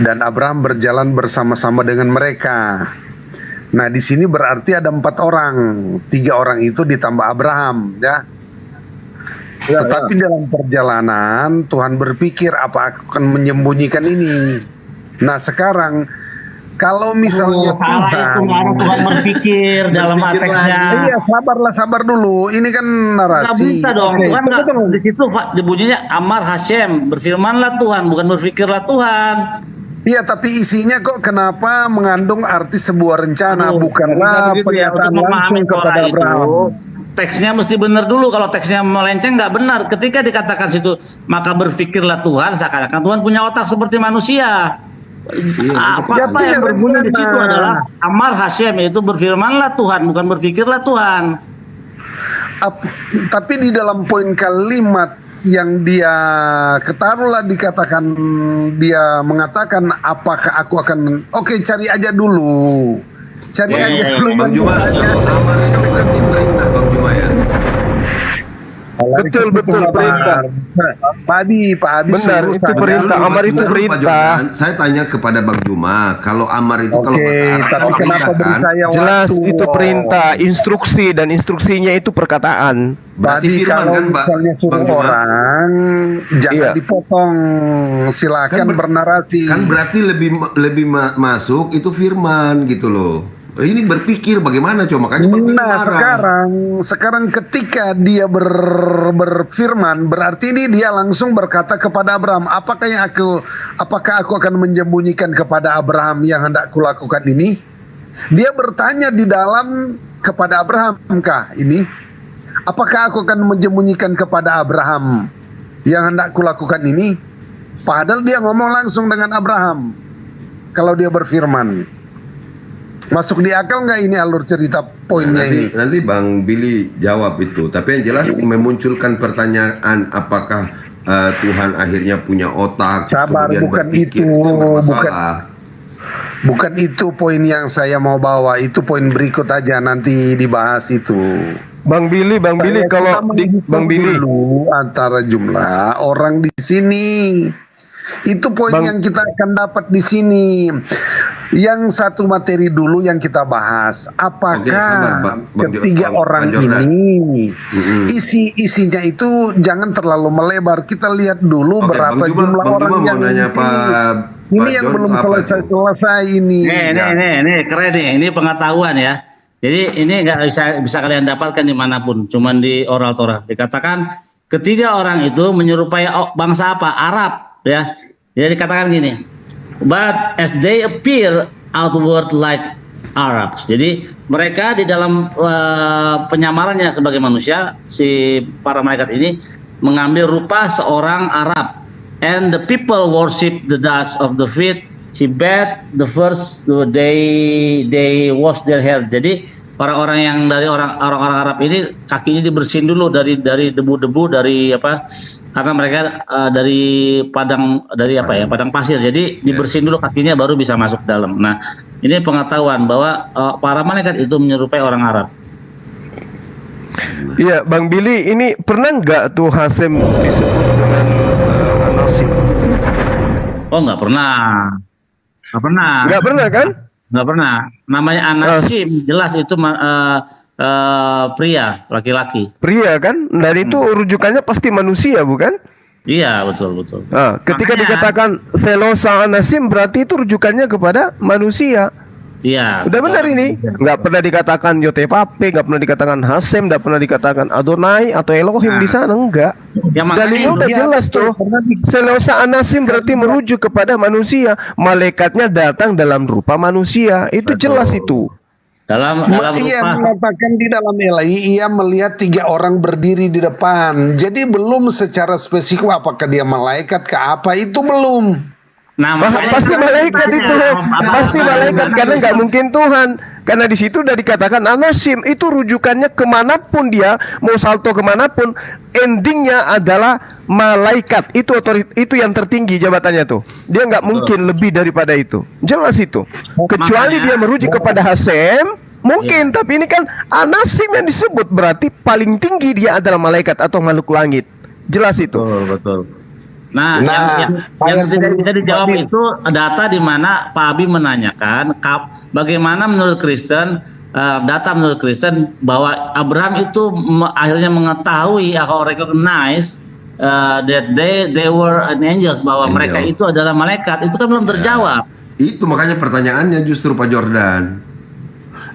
dan Abraham berjalan bersama-sama dengan mereka. Nah, di sini berarti ada 4 orang, 3 orang itu ditambah Abraham, ya. Tetapi dalam perjalanan Tuhan berpikir apa aku akan menyembunyikan ini. Nah, sekarang kalau misalnya Tuhan berpikir dalam teksnya. iya, sabar dulu. Ini kan Nggak narasi. bisa dong. Oke, Tuhan nggak di situ Pak, dibunyinya Amar Hashem, berfirmanlah Tuhan, bukan berpikirlah Tuhan. Iya, tapi isinya kok kenapa mengandung arti sebuah rencana, bukanlah Begitu ya, pernyataan untuk memahami langsung kepada Torah itu, Abraham. teksnya mesti benar dulu. Kalau teksnya melenceng nggak benar. Ketika dikatakan situ, maka berpikirlah Tuhan, seakan-akan Tuhan punya otak seperti manusia. Apa yang berbunyi di situ adalah Amar Hashem, yaitu berfirmanlah Tuhan, bukan berpikirlah Tuhan. Tapi di dalam poin kalimat yang dia ketaruhlah dikatakan, dia mengatakan apakah aku akan cari aja dulu. Cari aja dulu. Bang Juma, Amar itu berarti perintah Bang Juma ya. Betul, betul, perintah. Pak Abi Benar, suruh itu saya. perintah. Amar itu Pak perintah. Jordan, saya tanya kepada Bang Juma, kalau amar itu kalau Oke, bahasa Arab tapi kalau kenapa tidak beri kan? saya Jelas waktu? itu perintah, instruksi, dan instruksinya itu perkataan. Berarti Tadi firman kalau kan, Bang misalnya suruh Juma? orang, jangan Iya. dipotong, silakan Kan bernarasi. Kan berarti lebih masuk itu firman gitu loh. Ini berpikir bagaimana coba, makanya Bang Billy Nah, marah. sekarang ketika dia berfirman, berarti ini dia langsung berkata kepada Abraham, apakah aku akan menyembunyikan kepada Abraham yang hendak kulakukan ini? Dia bertanya di dalam kepada Abraham kah ini? Apakah aku akan menyembunyikan kepada Abraham yang hendak kulakukan ini? Padahal dia ngomong langsung dengan Abraham. Kalau dia berfirman, masuk di akal nggak ini alur cerita poinnya ini? Nanti Bang Billy jawab itu. Tapi yang jelas memunculkan pertanyaan apakah Tuhan akhirnya punya otak, Sabar, kemudian bukan berpikir, itu, yang bermasalah. Bukan itu poin yang saya mau bawa. Itu poin berikut aja, nanti dibahas itu. Bang Billy, Saya kalau cuma di Bang Billy, dulu antara jumlah orang di sini. Itu poin yang kita akan dapat di sini. Yang satu materi dulu yang kita bahas, apakah Oke, sabar, Bang ketiga Bang orang Jordan. ini isinya itu jangan terlalu melebar. Kita lihat dulu Oke, berapa Bang Juma, jumlah Bang orang Juma yang mau nanya ini yang John belum apa itu? selesai ini. Nih, keren nih. Ini pengetahuan ya. Jadi ini nggak bisa kalian dapatkan dimanapun, cuman di oral Torah. Dikatakan ketiga orang itu menyerupai bangsa apa? Arab, ya. Jadi dikatakan gini, but as they appear outward like Arabs. Jadi mereka di dalam penyamarannya sebagai manusia, si para malaikat ini mengambil rupa seorang Arab. And the people worship the dust of the feet. He bathed the first they wash their hair. Jadi orang-orang yang dari orang-orang Arab ini kakinya dibersihin dulu dari debu-debu, dari apa? Karena mereka dari padang pasir. Jadi dibersihin dulu kakinya baru bisa masuk dalam. Nah, ini pengetahuan bahwa para malaikat itu menyerupai orang Arab. iya Bang Billy, ini pernah nggak tuh Hasem disebut dengan Anasim? Oh, nggak pernah. Nggak pernah kan? Nggak pernah. Namanya Anasim, jelas itu pria, laki-laki. Pria kan? Dan itu rujukannya pasti manusia, bukan? Iya, betul. Nah, ketika Makanya- dikatakan Selosa Anasim, berarti itu rujukannya kepada manusia. Iya. Udah benar ini. Nggak pernah dikatakan Yotepape, nggak pernah dikatakan Hasem, nggak pernah dikatakan Adonai atau Elohim di sana, enggak. Ya, makanya Dalilnya udah itu- jelas tuh. Selosa Anasim berarti merujuk kepada manusia. Malaikatnya datang dalam rupa manusia. Itu jelas itu. Dalam Ia rupa mengatakan di dalam Ilahi, ia melihat 3 orang berdiri di depan. Jadi belum secara spesifik apakah dia malaikat ke apa, itu belum. Nah, Pasti malaikat itu, pasti malaikat karena nggak mungkin Tuhan. Karena di situ udah dikatakan Anasim, itu rujukannya kemanapun dia mau salto kemanapun, endingnya adalah malaikat. Itu itu yang tertinggi jabatannya tuh. Dia nggak mungkin lebih daripada itu. Jelas itu. Kecuali Makanya- dia merujuk kepada Hasem, mungkin. Tapi ini kan Anasim yang disebut, berarti paling tinggi dia adalah malaikat atau makhluk langit. Jelas itu. betul. Nah, Nah, yang tidak bisa dijawab itu data di mana Pak Abi menanyakan bagaimana menurut Kristen, data menurut Kristen bahwa Abraham itu akhirnya mengetahui atau recognize that they were an angels, bahwa mereka itu adalah malaikat. Itu kan belum terjawab. Itu makanya pertanyaannya justru Pak Jordan.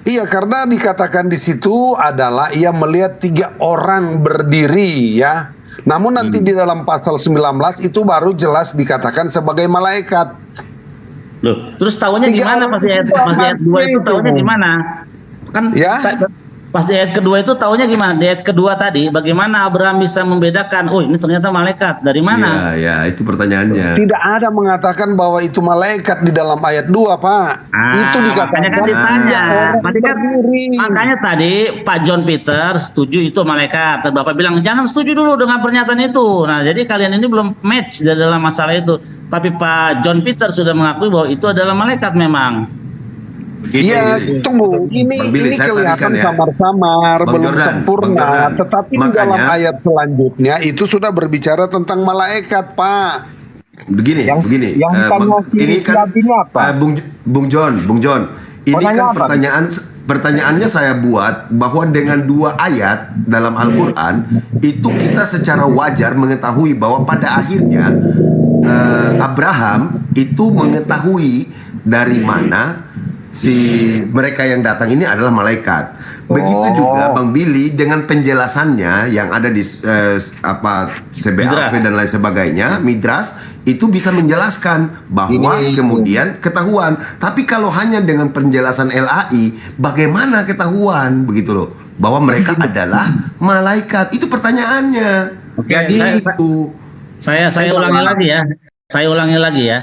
Iya, karena dikatakan di situ adalah ia melihat 3 orang berdiri, ya. Namun nanti di dalam pasal 19 itu baru jelas dikatakan sebagai malaikat. Loh, terus tahunya Tiga gimana orang pas di ayat itu 2 itu tahunya itu. gimana? Kan Ya. pas di ayat kedua itu tahunya gimana? Di ayat kedua tadi bagaimana Abraham bisa membedakan, oh ini ternyata malaikat, dari mana? Ya, itu pertanyaannya. Tidak ada mengatakan bahwa itu malaikat di dalam ayat 2, Pak. Itu dikatakan makanya kan ditanya. orang Berarti kan- berdiri. Makanya tadi Pak John Peter setuju itu malaikat. Dan Bapak bilang jangan setuju dulu dengan pernyataan itu. Nah, jadi kalian ini belum match dalam masalah itu. Tapi Pak John Peter sudah mengakui bahwa itu adalah malaikat memang. Iya, Billy. tunggu. Bang Billy, Ini saya kelihatan sarankan ya. samar-samar, Bang belum Jordan, sempurna. Bang Jordan. Tetapi di dalam Makanya- ayat selanjutnya itu sudah berbicara tentang malaikat, Pak. Begini, Yang- begini. yang ditanya Ini kan Nabi-nya apa? Bung John. Ini Pertanyaan kan apa? pertanyaannya saya buat bahwa dengan 2 ayat dalam Al-Qur'an itu kita secara wajar mengetahui bahwa pada akhirnya Abraham itu mengetahui dari mana si mereka yang datang ini adalah malaikat. Begitu juga Bang Billy dengan penjelasannya yang ada di CBAP dan lain sebagainya, Midras itu bisa menjelaskan bahwa kemudian ketahuan. Tapi kalau hanya dengan penjelasan LAI, bagaimana ketahuan begitu loh bahwa mereka adalah malaikat? Itu pertanyaannya. Oke, Itu. saya ulangi lagi ya. Saya ulangi lagi ya.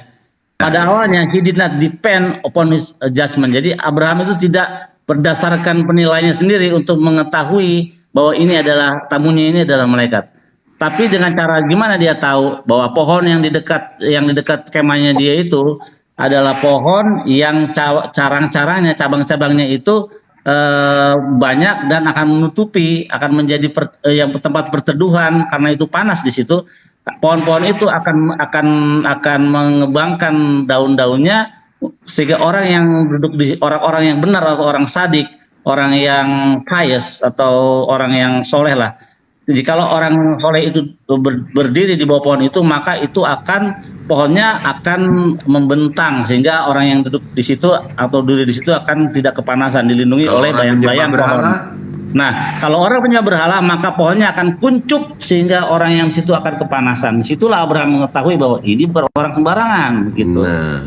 Pada awalnya he did not depend upon his judgment. Jadi Abraham itu tidak berdasarkan penilaiannya sendiri untuk mengetahui bahwa ini adalah tamunya, ini adalah malaikat. Tapi dengan cara gimana dia tahu bahwa pohon yang di dekat kemahnya dia itu adalah pohon yang cabang-cabangnya itu banyak dan akan menutupi, akan menjadi yang tempat perteduhan karena itu panas di situ. Pohon-pohon itu akan mengembangkan daun-daunnya sehingga orang yang duduk di orang yang benar atau orang sadik, orang yang pious atau orang yang soleh lah. Jadi kalau orang soleh itu berdiri di bawah pohon itu, maka itu pohonnya akan membentang sehingga orang yang duduk di situ atau duduk di situ akan tidak kepanasan, dilindungi Kalau oleh orang bayang-bayang menyembah pohon. berhala, Nah, kalau orang punya berhala, maka pohonnya akan kuncup sehingga orang yang di situ akan kepanasan. Disitulah Abraham mengetahui bahwa ini bukan orang sembarangan, gitu. nah,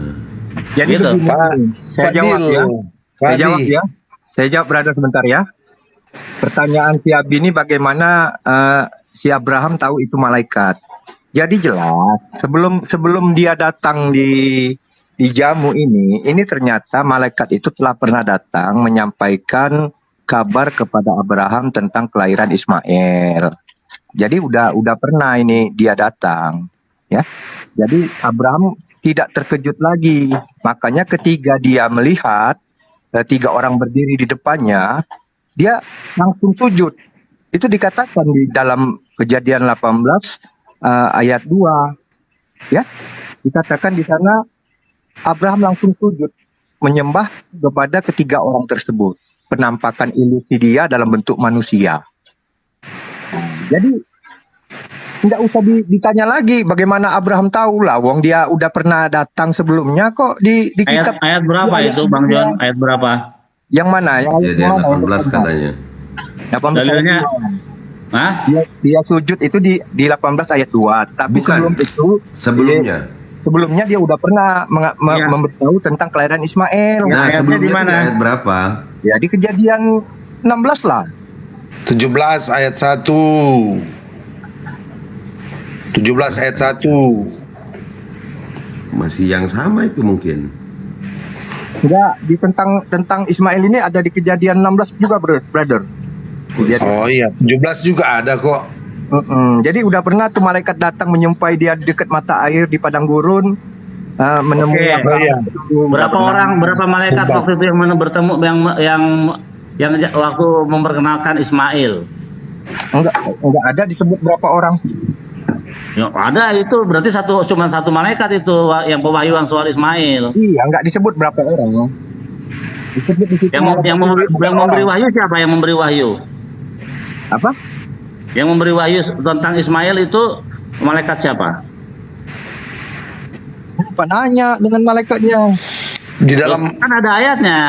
Jadi Gitu. begini, saya Pak jawab Dil, ya. Pak Saya jawab Di. ya. Saya jawab brother sebentar ya. Pertanyaan si Abi ini bagaimana si Abraham tahu itu malaikat. Jadi jelas sebelum dia datang di jamu ini ternyata malaikat itu telah pernah datang menyampaikan kabar kepada Abraham tentang kelahiran Ismail. Jadi udah pernah ini dia datang, ya. Jadi Abraham tidak terkejut lagi. Makanya ketika dia melihat 3 orang berdiri di depannya, dia langsung sujud. Itu dikatakan di dalam Kejadian 18 ayat 2. Ya. Dikatakan di sana Abraham langsung sujud menyembah kepada 3 orang tersebut. Penampakan ilusi dia dalam bentuk manusia. Jadi tidak usah ditanya lagi bagaimana Abraham tahu lah, wong dia udah pernah datang sebelumnya kok di kitab. Ayat berapa itu, Bang John? Ayat berapa? Yang mana? Yang ayat jadi mana? 18 katanya. 18 Dalilnya? ayat 2. Hah? Dia sujud itu di 18 ayat 2. Tapi Bukan. sebelum itu Sebelumnya. dia udah pernah Ya. memberitahu tentang kelahiran Ismail. Nah, ayatnya sebelumnya di mana? itu ayat berapa? Ya di Kejadian 16 lah. 17 ayat 1. 17 ayat 1. Masih yang sama itu mungkin. Enggak, di tentang Ismail ini ada di Kejadian 16 juga, brother. Oh iya, 17 juga ada kok. Jadi udah pernah tuh malaikat datang menyumpai dia di dekat mata air di padang gurun, menemui Oke. Abraham. Iya. Berapa malaikat waktu itu yang bertemu yang waktu memperkenalkan Ismail? Enggak ada disebut berapa orang. Ya, ada itu berarti cuma satu malaikat itu yang pewahyuan soal Ismail. Iya, enggak disebut berapa orang. Ya. Disebut di situ Yang memberi wahyu siapa yang memberi wahyu? apa? Yang memberi wahyu tentang Ismail itu malaikat siapa? Apa nanya dengan malaikatnya? Di dalam Kan ada ayatnya.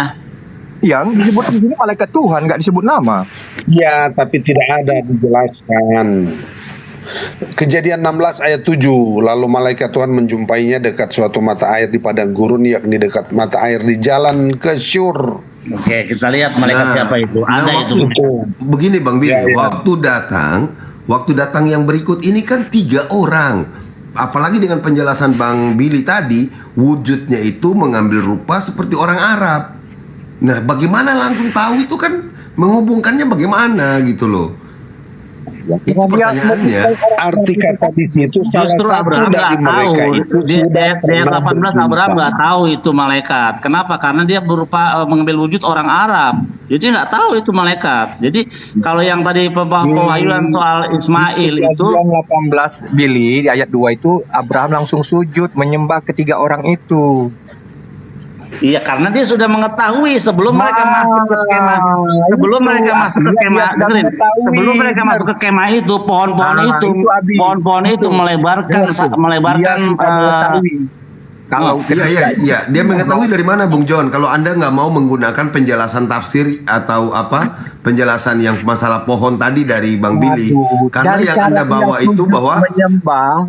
Yang disebut di sini malaikat Tuhan, enggak disebut nama. ya, tapi tidak ada dijelaskan. Kejadian 16 ayat 7. Lalu malaikat Tuhan menjumpainya dekat suatu mata air di padang gurun, yakni dekat mata air di jalan ke Syur. Oke, kita lihat malaikat Nah, siapa itu. Ada nah, itu. Begini Bang Billy, Ya, ya. waktu datang yang berikut ini kan 3 orang. Apalagi dengan penjelasan Bang Billy tadi, wujudnya itu mengambil rupa seperti orang Arab. Nah, bagaimana langsung tahu itu kan menghubungkannya bagaimana gitu loh. Itu pertanyaannya. Arti kata di situ salah Justru satu Abraham dari nggak mereka tahu. itu Di sudah ayat pernah 18 berjumpa. Abraham nggak tahu itu malaikat. Kenapa? Karena dia berupa mengambil wujud orang Arab. Jadi nggak tahu itu malaikat. Jadi kalau yang tadi pewahyuan soal Ismail itu, Kejadian 18 Billy di ayat 2 itu Abraham langsung sujud menyembah ketiga orang itu. iya karena dia sudah mengetahui sebelum mereka masuk ke kemah. Sebelum mereka masuk ke kemah, dengerin. Sebelum mereka masuk ke kemah itu, pohon-pohon itu, Abi. pohon-pohon itu melebarkan Kalau Iya, dia mengetahui dari mana, Bung John? Kalau Anda nggak mau menggunakan penjelasan tafsir atau penjelasan yang masalah pohon tadi dari Bang Billy, karena dari yang cara Anda bawa dia itu sujud bahwa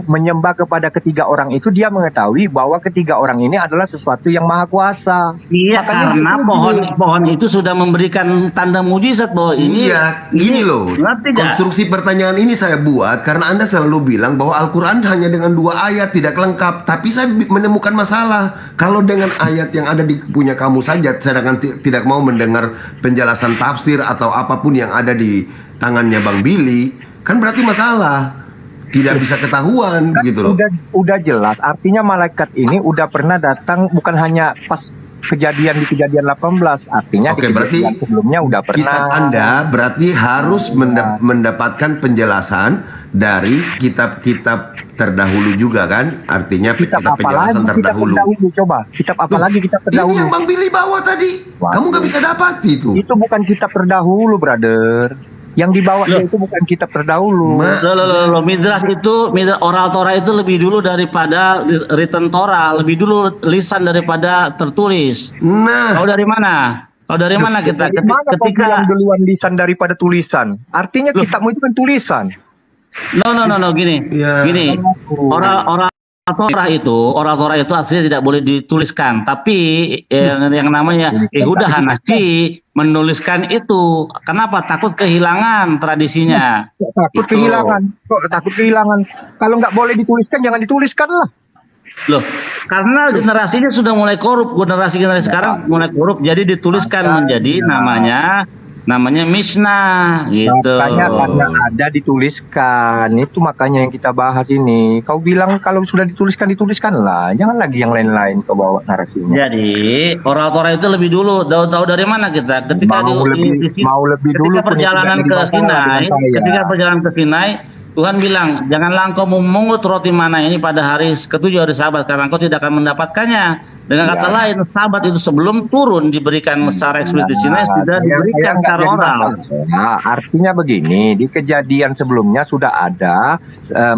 menyembah kepada ketiga orang itu, dia mengetahui bahwa ketiga orang ini adalah sesuatu yang maha kuasa. Iya, Makanya karena dia pohon itu sudah memberikan tanda mujizat bahwa ini. iya, gini loh. Ngerti nggak? Konstruksi pertanyaan ini saya buat karena Anda selalu bilang bahwa Al-Quran hanya dengan 2 ayat tidak lengkap. Tapi saya menemukan masalah. Kalau dengan ayat yang ada di punya kamu saja, sedangkan tidak mau mendengar penjelasan tafsir atau apapun yang ada di tangannya Bang Billy, kan berarti masalah. Tidak bisa ketahuan gitu loh. udah jelas. Artinya malaikat ini udah pernah datang, bukan hanya pas kejadian di kejadian 18. Artinya Oke, di berarti kejadian sebelumnya udah pernah. kitab Anda berarti harus mendapatkan penjelasan dari kitab-kitab terdahulu juga kan? Artinya Kitab kitab apa lagi penjelasan kita terdahulu. coba. Kitab apa Loh, lagi kita Ini terdahulu? yang Bang Billy bawa tadi. Waduh. Kamu nggak bisa dapat itu. Itu bukan kitab terdahulu, brother. Yang dibawa dia itu bukan kitab terdahulu. Loh, Midrash itu, oral Torah itu lebih dulu daripada written Torah, lebih dulu lisan daripada tertulis. Nah, Tahu dari mana? Tahu dari mana kita? Dari mana kau bilang Ketika duluan lisan daripada tulisan? Artinya kitabmu itu kan tulisan. no, gini, Ya. gini, oral Torah itu aslinya tidak boleh dituliskan, tapi yang namanya Yehuda Hanasi menuliskan itu. Kenapa? Takut kehilangan tradisinya. Takut Itu. kehilangan. Kok takut kehilangan? Kalau nggak boleh dituliskan, jangan dituliskan lah. Loh, karena generasinya sudah mulai korup, generasi sekarang mulai korup, jadi dituliskan menjadi namanya Mishnah gitu. Makanya karena ada dituliskan, itu makanya yang kita bahas ini. Kau bilang kalau sudah dituliskan lah, jangan lagi yang lain-lain kau bawa narasinya. Jadi oral Torah itu lebih dulu. Tahu dari mana kita? Ketika Mau lebih dulu ketika pun perjalanan itu ke jadi masalah Sinai, dengan saya. ketika perjalanan ke Sinai, Tuhan bilang, janganlah engkau memungut roti mana ini pada hari ke-7 hari Sabat, karena engkau tidak akan mendapatkannya. Dengan kata lain, Sabat itu sebelum turun diberikan secara eksplisit di Sinai sudah diberikan secara oral. Nah, artinya begini, di kejadian sebelumnya sudah ada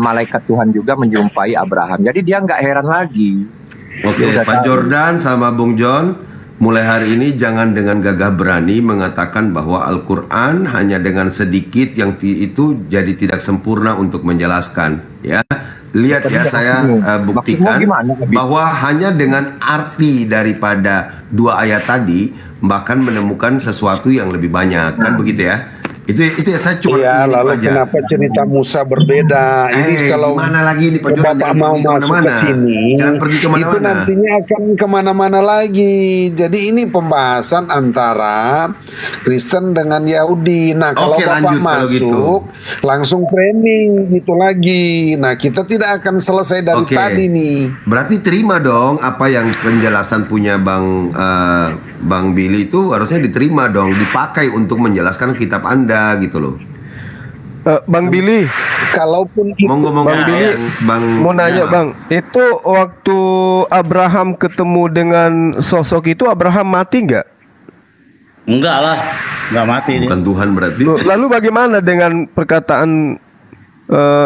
malaikat Tuhan juga menjumpai Abraham. Jadi dia nggak heran lagi. oke, Udah Pak tahu. Jordan sama Bung John, mulai hari ini jangan dengan gagah berani mengatakan bahwa Al-Quran hanya dengan sedikit yang itu jadi tidak sempurna untuk menjelaskan. Ya, lihat ya, saya buktikan gimana, Abi? bahwa hanya dengan arti daripada 2 ayat tadi bahkan menemukan sesuatu yang lebih banyak, kan begitu ya? Itu ya, saya cuma Iya, ingin lalu aja. kenapa cerita Musa berbeda? Ini kalau Gimana lagi nih Pak Jordan, Bapak jangan mau pergi masuk ke kemana-mana. sini, Jangan pergi itu kemana-mana. nantinya akan kemana-mana lagi. Jadi ini pembahasan antara Kristen dengan Yahudi. Nah, kalau Oke, Bapak lanjut kalau masuk, gitu. langsung framing gitu lagi. Nah, kita tidak akan selesai dari Oke. tadi nih. Berarti terima dong apa yang penjelasan punya Bang Billy itu harusnya diterima dong, dipakai untuk menjelaskan kitab Anda gitu loh. Bang Billy, Kalaupun itu Monggo Bang Billy, Bang mau nanya Bang, itu waktu Abraham ketemu dengan sosok itu, Abraham mati nggak? Enggak lah, enggak mati dia. Bukan Tuhan berarti. Lalu bagaimana dengan perkataan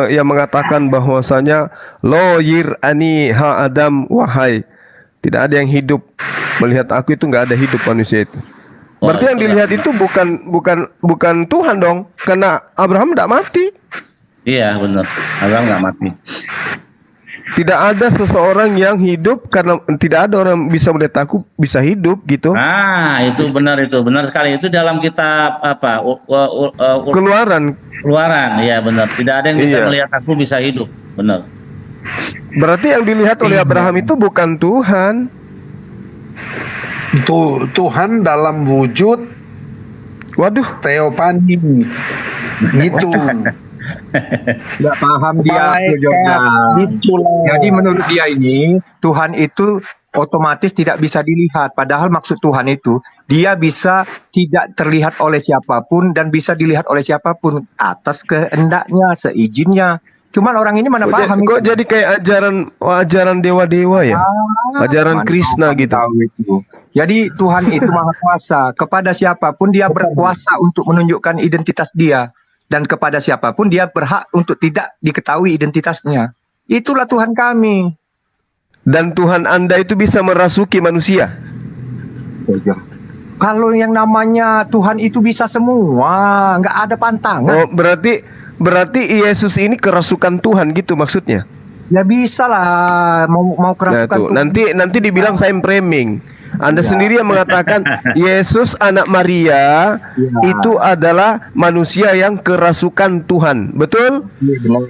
yang mengatakan bahwasanya lo yir ani ha Adam wahai, tidak ada yang hidup melihat aku, itu nggak ada hidup manusia itu. Berarti yang dilihat itu bukan Tuhan dong, karena Abraham tidak mati. Iya benar, Abraham enggak mati. Tidak ada seseorang yang hidup karena tidak ada orang bisa melihat aku bisa hidup gitu. Ah, itu benar sekali. Itu dalam kitab apa? Keluaran. Keluaran, ya benar. Tidak ada yang bisa Iya. melihat aku bisa hidup, benar. Berarti yang dilihat oleh Abraham itu bukan Tuhan. Tuhan dalam wujud Waduh, teopani gitu. Nggak paham dia, Bro Jordan. Itulah. Jadi menurut dia ini Tuhan itu otomatis tidak bisa dilihat. Padahal maksud Tuhan itu dia bisa tidak terlihat oleh siapapun dan bisa dilihat oleh siapapun atas kehendaknya, seizinnya. Cuman orang ini mana paham Kok jadi kayak ajaran dewa-dewa ya? Ajaran Mana Krishna gitu. tahu itu. Jadi Tuhan itu maha kuasa. Kepada siapapun dia berkuasa untuk menunjukkan identitas dia. Dan kepada siapapun dia berhak untuk tidak diketahui identitasnya. Itulah Tuhan kami. Dan Tuhan Anda itu bisa merasuki manusia. Kalau yang namanya Tuhan itu bisa semua, nggak ada pantangan. Oh, berarti Yesus ini kerasukan Tuhan gitu maksudnya. Ya bisa lah, mau Nah, kerasukan tuh, Tuhan. nanti dibilang saya framing. Anda Ya. sendiri yang mengatakan Yesus anak Maria Ya. itu adalah manusia yang kerasukan Tuhan. Betul? Iya, benar.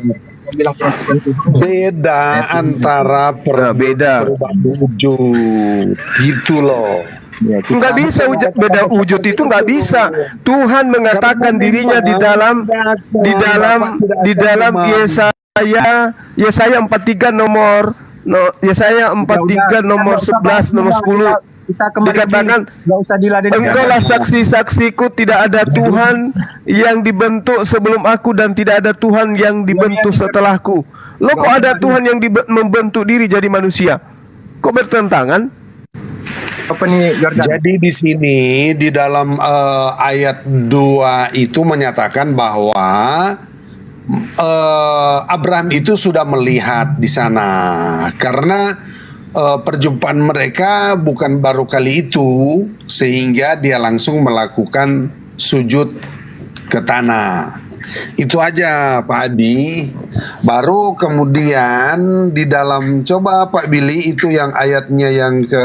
Saya bilang kerasukan Tuhan. Beda antara beda. perubahan wujud gitu loh. Ya, kita- Nggak bisa beda wujud itu nggak bisa. Tuhan mengatakan dirinya di dalam Yesaya 43 Yesaya 43 nomor 11 nomor 10 Kita kembali dikatakan, nggak usah diladenin. engkaulah saksi-saksiku, tidak ada Tuhan yang dibentuk sebelum aku dan tidak ada Tuhan yang dibentuk setelahku. Lo kok ada Tuhan yang membentuk diri jadi manusia? Kok bertentangan? Apa nih, Jordan? Jadi di sini di dalam ayat 2 itu menyatakan bahwa Abraham itu sudah melihat di sana karena perjumpaan mereka bukan baru kali itu sehingga dia langsung melakukan sujud ke tanah. Itu aja Pak Adi. Baru kemudian di dalam, coba Pak Billy itu yang ayatnya yang ke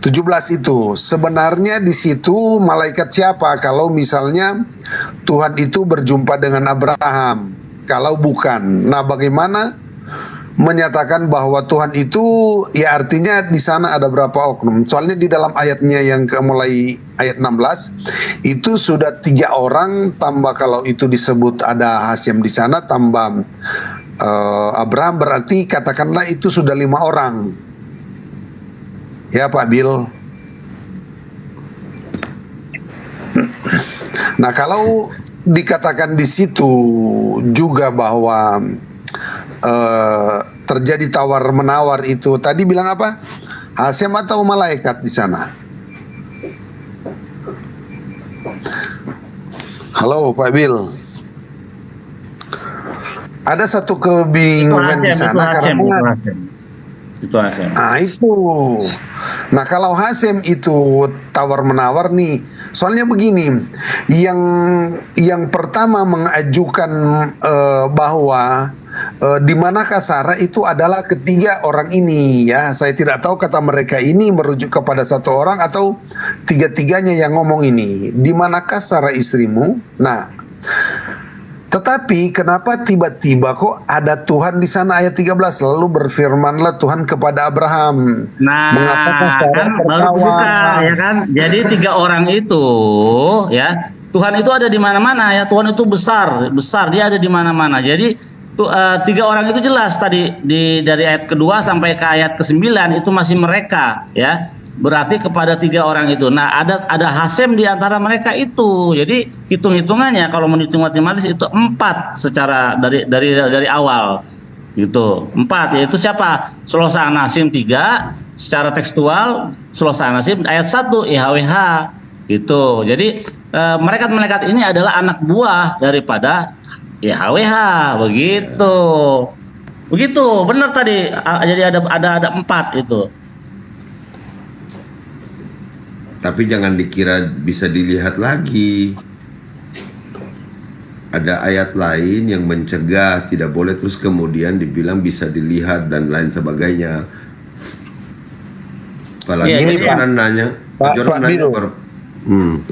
17 itu. Sebenarnya di situ malaikat siapa kalau misalnya Tuhan itu berjumpa dengan Abraham? Kalau bukan, nah bagaimana menyatakan bahwa Tuhan itu, ya artinya di sana ada berapa oknum? Soalnya di dalam ayatnya yang mulai ayat 16 itu sudah 3 orang, tambah kalau itu disebut ada Hasem di sana, tambah Abraham, berarti katakanlah itu sudah 5 orang. Ya Pak Bil. Nah kalau dikatakan di situ juga bahwa terjadi tawar menawar itu tadi bilang apa? Hasem atau malaikat di sana? Halo Pak Bil. Ada satu kebingungan di sana karena Itu Hasem. ah itu. Nah kalau Hasem itu tawar menawar nih, soalnya begini, yang pertama mengajukan bahwa di manakah Sarah itu adalah ketiga orang ini ya. Saya tidak tahu kata mereka ini merujuk kepada satu orang atau tiga-tiganya yang ngomong ini. Di manakah Sarah istrimu? Nah, tetapi kenapa tiba-tiba kok ada Tuhan di sana ayat 13 lalu berfirmanlah Tuhan kepada Abraham. Nah, Mengapakah Sarah kan baru tertawa? buka ya kan. Jadi 3 orang itu ya, Tuhan itu ada di mana-mana ya. Tuhan itu besar, dia ada di mana-mana. Jadi 3 orang itu jelas tadi dari ayat kedua sampai ke ayat ke-9 itu masih mereka ya. Berarti kepada 3 orang itu. Nah, ada Hasem di antara mereka itu. Jadi hitung-hitungannya kalau menghitung matematis itu 4 secara dari awal. Gitu. 4 yaitu siapa? Slosa Anasim 3, secara tekstual Slosa Anasim ayat 1 IHWH gitu. Jadi malaikat-malaikat ini adalah anak buah daripada IHWH begitu. Begitu, benar tadi. Jadi ada 4 itu. Tapi jangan dikira bisa dilihat lagi. Ada ayat lain yang mencegah tidak boleh, terus kemudian dibilang bisa dilihat dan lain sebagainya. Apalagi Iya, ini jadi pernah nanya, Pak Jordan nanya Biru.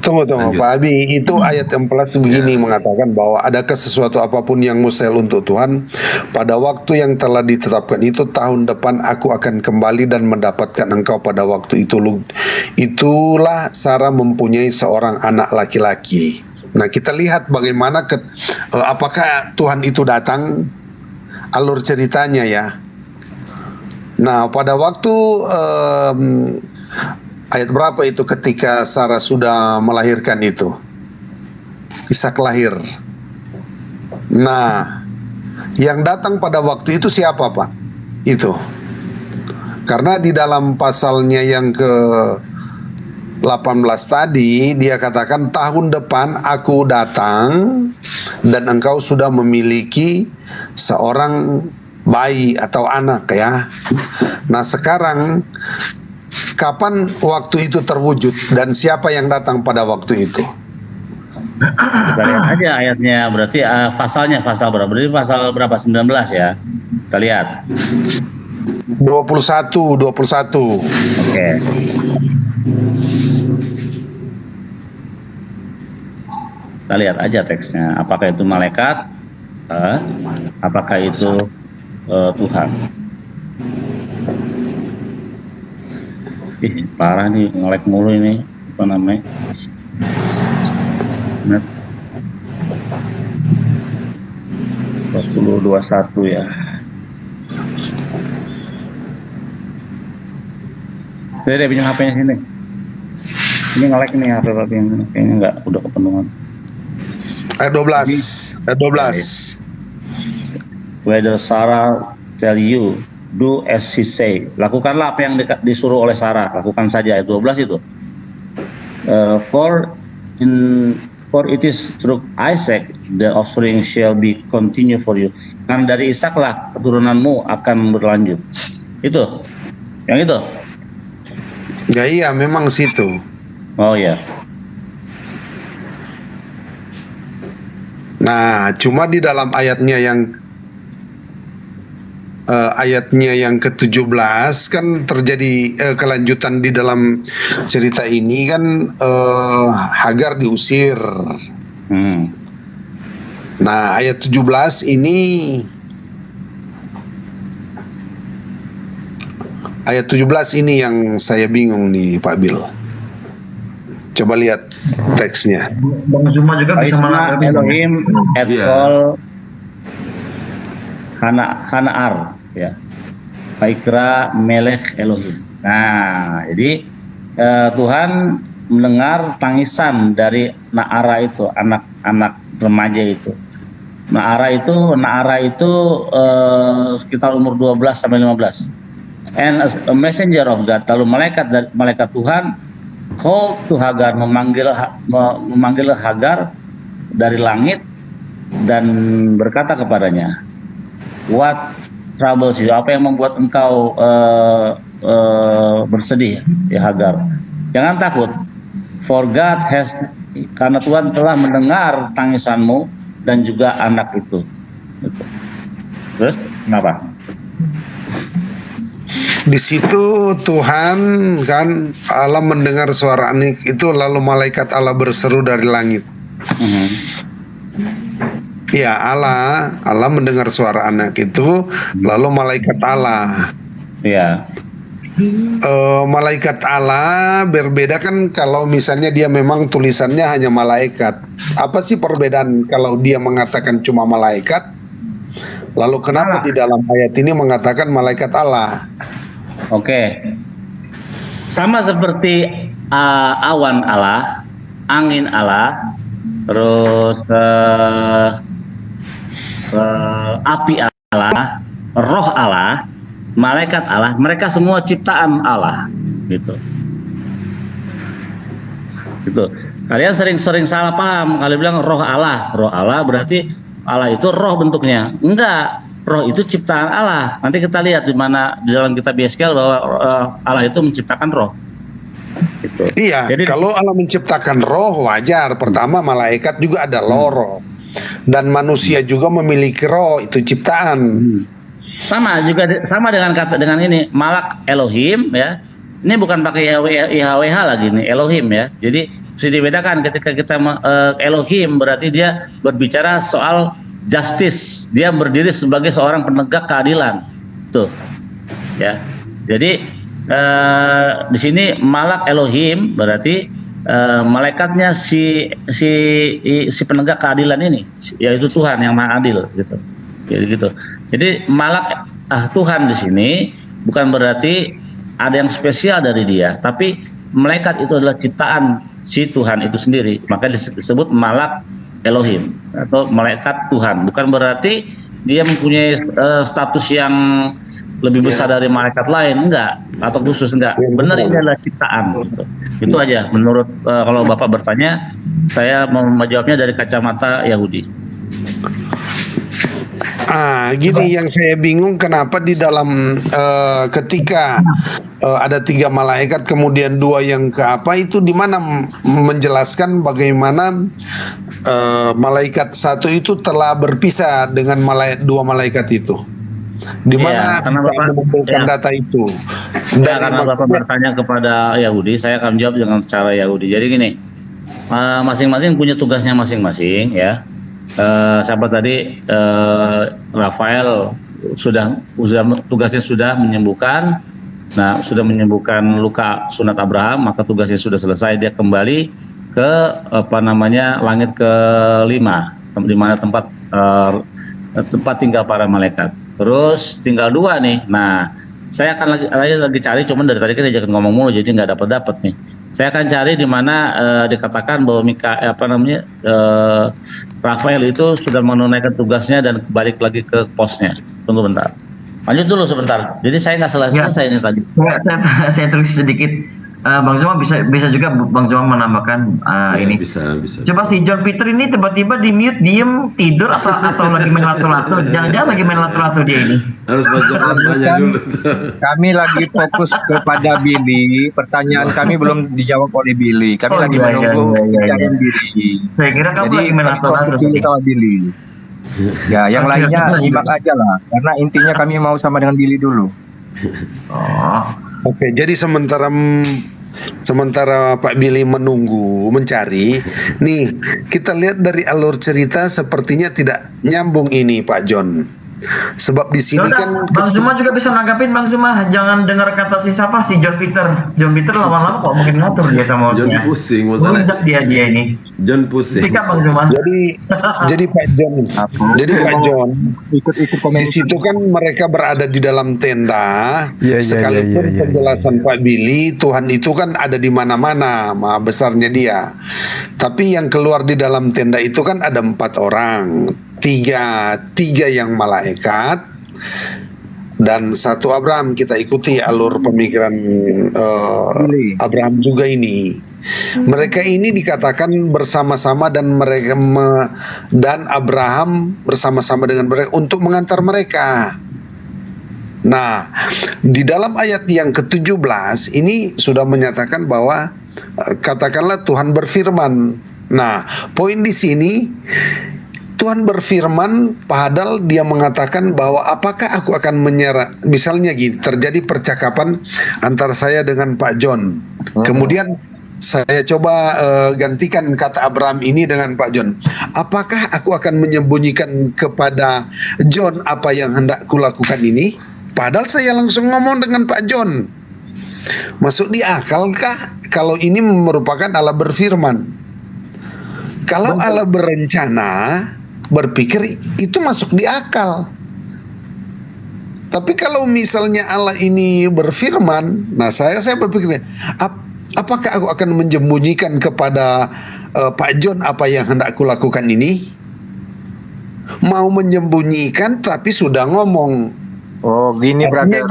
Tunggu Lanjut. Pak Abi, itu ayat 14 begini mengatakan bahwa adakah sesuatu apapun yang mustahil untuk Tuhan, pada waktu yang telah ditetapkan itu tahun depan aku akan kembali dan mendapatkan engkau pada waktu itu. Itulah Sarah mempunyai seorang anak laki-laki. Nah, kita lihat bagaimana apakah Tuhan itu datang, alur ceritanya ya. Nah, pada waktu ayat berapa itu ketika Sarah sudah melahirkan itu? Ishak lahir. Nah, yang datang pada waktu itu siapa, Pak? Itu. Karena di dalam pasalnya yang ke 18 tadi dia katakan tahun depan aku datang dan engkau sudah memiliki seorang bayi atau anak ya. Nah, sekarang kapan waktu itu terwujud dan siapa yang datang pada waktu itu? Kita lihat aja ayatnya, berarti pasal berapa? Berarti pasal berapa? 19 ya. Kita lihat. 21. Oke. Kita lihat aja teksnya. Apakah itu malaikat? Apakah itu Tuhan? Ih, parah nih, ngelek mulu ini. Apa namanya? Net 2021 ya. Deh, pinjam HP-nya sini. Ini ngelek nih HP papi yang ini. Kayaknya nggak, udah kepenuhan. Ayat 12. Ayat 12. Whether Sarah tell you, do as she say. Lakukanlah apa yang disuruh oleh Sarah. Lakukan saja. Ayat 12 itu. For it is through Isaac the offspring shall be continue for you. Karena dari Ishaklah keturunanmu akan berlanjut. Itu. Yang itu. Ya iya, memang situ. Oh ya. Nah, cuma di dalam ayatnya yang ke-17 kan terjadi kelanjutan di dalam cerita ini kan, Hagar diusir. Nah, ayat 17 ini, ayat 17 ini yang saya bingung nih Pak Bil. Coba lihat teksnya. Bang Zuma juga bisa Aisna menanggapi. Elohim et Iya. kol Hanaar ya. Vaikra Melech Elohim. Nah, jadi Tuhan mendengar tangisan dari Naara itu, anak-anak remaja itu. Naara itu sekitar umur 12 sampai 15. And a messenger of God, lalu malaikat Tuhan called to Hagar, memanggil Hagar dari langit dan berkata kepadanya, what troubles you? Apa yang membuat engkau bersedih, ya Hagar? Jangan takut. For God has, karena Tuhan telah mendengar tangisanmu dan juga anak itu. Terus kenapa? Di situ Tuhan kan, Allah mendengar suara anak itu, lalu malaikat Allah berseru dari langit. Ya, Allah mendengar suara anak itu, lalu malaikat Allah. Ya. Malaikat Allah berbeda kan kalau misalnya dia memang tulisannya hanya malaikat. Apa sih perbedaan kalau dia mengatakan cuma malaikat? Lalu kenapa di dalam ayat ini mengatakan malaikat Allah? Oke. Sama seperti awan Allah, angin Allah, terus api Allah, roh Allah, malaikat Allah, mereka semua ciptaan Allah, gitu. Gitu. Kalian sering salah paham. Kalian bilang roh Allah berarti Allah itu roh bentuknya. Enggak. Roh itu ciptaan Allah. Nanti kita lihat di mana di dalam kitab Yeskiel bahwa Allah itu menciptakan roh. Gitu. Iya. Jadi kalau Allah menciptakan roh wajar. Pertama malaikat juga ada roh. Dan manusia juga memiliki roh, itu ciptaan. Sama dengan ini Malak Elohim ya. Ini bukan pakai IHWH lagi nih, Elohim ya. Jadi Mesti dibedakan ketika kita Elohim berarti dia berbicara soal justice. Dia berdiri sebagai seorang penegak keadilan. Tuh. Ya. Jadi di sini malak Elohim berarti malaikatnya si penegak keadilan ini, yaitu Tuhan yang Maha Adil gitu. Jadi malak Tuhan di sini bukan berarti ada yang spesial dari dia, tapi malaikat itu adalah ciptaan si Tuhan itu sendiri, maka disebut malak Elohim atau malaikat Tuhan. Bukan berarti dia mempunyai status yang lebih besar dari malaikat lain, enggak, atau khusus, enggak. Benar, ini adalah ciptaan gitu. Itu aja menurut kalau Bapak bertanya, saya mau menjawabnya dari kacamata Yahudi. Gini yang saya bingung, kenapa di dalam ketika ada 3 malaikat kemudian 2 yang ke apa, itu di mana menjelaskan bagaimana malaikat 1 itu telah berpisah dengan 2 malaikat itu. Di mana mengumpulkan data itu? Ya, karena Bapak bertanya kepada Yahudi, saya akan jawab dengan secara Yahudi. Jadi gini, masing-masing punya tugasnya masing-masing, ya. Siapa tadi Rafael sudah tugasnya sudah menyembuhkan. Nah, sudah menyembuhkan luka sunat Abraham, maka tugasnya sudah selesai. Dia kembali ke langit ke-5, di mana tempat tinggal para malaikat. Terus tinggal 2 nih. Nah, saya akan lagi cari, cuman dari tadi kita jangan ngomong mulu, jadi nggak dapat nih. Saya akan cari di mana dikatakan bahwa Rafael itu sudah menunaikan tugasnya dan balik lagi ke posnya. Tunggu bentar. Lanjut dulu sebentar. Jadi saya nggak selesai ini tadi. Saya tulis sedikit. Bang Zuma bisa juga Bang Zuma menambahkan ini. Bisa. Coba si John Peter ini tiba-tiba di mute, diem, tidur atau lagi main lato-lato. Jangan-jangan lagi main lato-lato dia ini. Harus baca tanya dulu. Kami lagi fokus kepada Billy. Pertanyaan kami belum dijawab oleh Billy. Kami lagi menunggu jawaban Billy. Saya kira kamu Jadi lagi main lato-lato. sama Billy. Ya, yang lainnya nyimak aja lah. Karena intinya kami mau sama dengan Billy dulu. Oh. Oke, jadi sementara Pak Billy menunggu, mencari, nih kita lihat dari alur cerita sepertinya tidak nyambung ini Pak John. Sebab di sini kan Bang Zuma juga bisa nanggapin. Bang Zuma jangan dengar kata si John Peter. John Peter lama-lama kok mungkin ngatur dia sama John pusing masalah. dia ini. John pusing. Sikap Bang Zuma. jadi Pak John, ikut komen. di situ kan mereka berada di dalam tenda. Sekalipun penjelasan Pak Billy, Tuhan itu kan ada di mana-mana, maha besarnya dia. Tapi yang keluar di dalam tenda itu kan ada 4 orang. Tiga yang malaikat dan 1 Abraham. Kita ikuti alur pemikiran Abraham juga ini. Mereka ini dikatakan bersama-sama dan dan Abraham bersama-sama dengan mereka untuk mengantar mereka. Nah, di dalam ayat yang ke-17 ini sudah menyatakan bahwa katakanlah Tuhan berfirman. Nah, poin di sini Tuhan berfirman, padahal dia mengatakan bahwa apakah aku akan menyerah. Misalnya gini, terjadi percakapan antara saya dengan Pak John. Kemudian saya coba gantikan kata Abraham ini dengan Pak John. Apakah aku akan menyembunyikan kepada John apa yang hendak kulakukan ini? Padahal saya langsung ngomong dengan Pak John. Masuk di akalkah kalau ini merupakan Allah berfirman? Kalau Allah berencana, berpikir itu masuk di akal. Tapi kalau misalnya Allah ini berfirman, nah saya berpikir, apakah aku akan menyembunyikan kepada Pak John apa yang hendak kulakukan ini? Mau menyembunyikan tapi sudah ngomong. Oh, gini brother.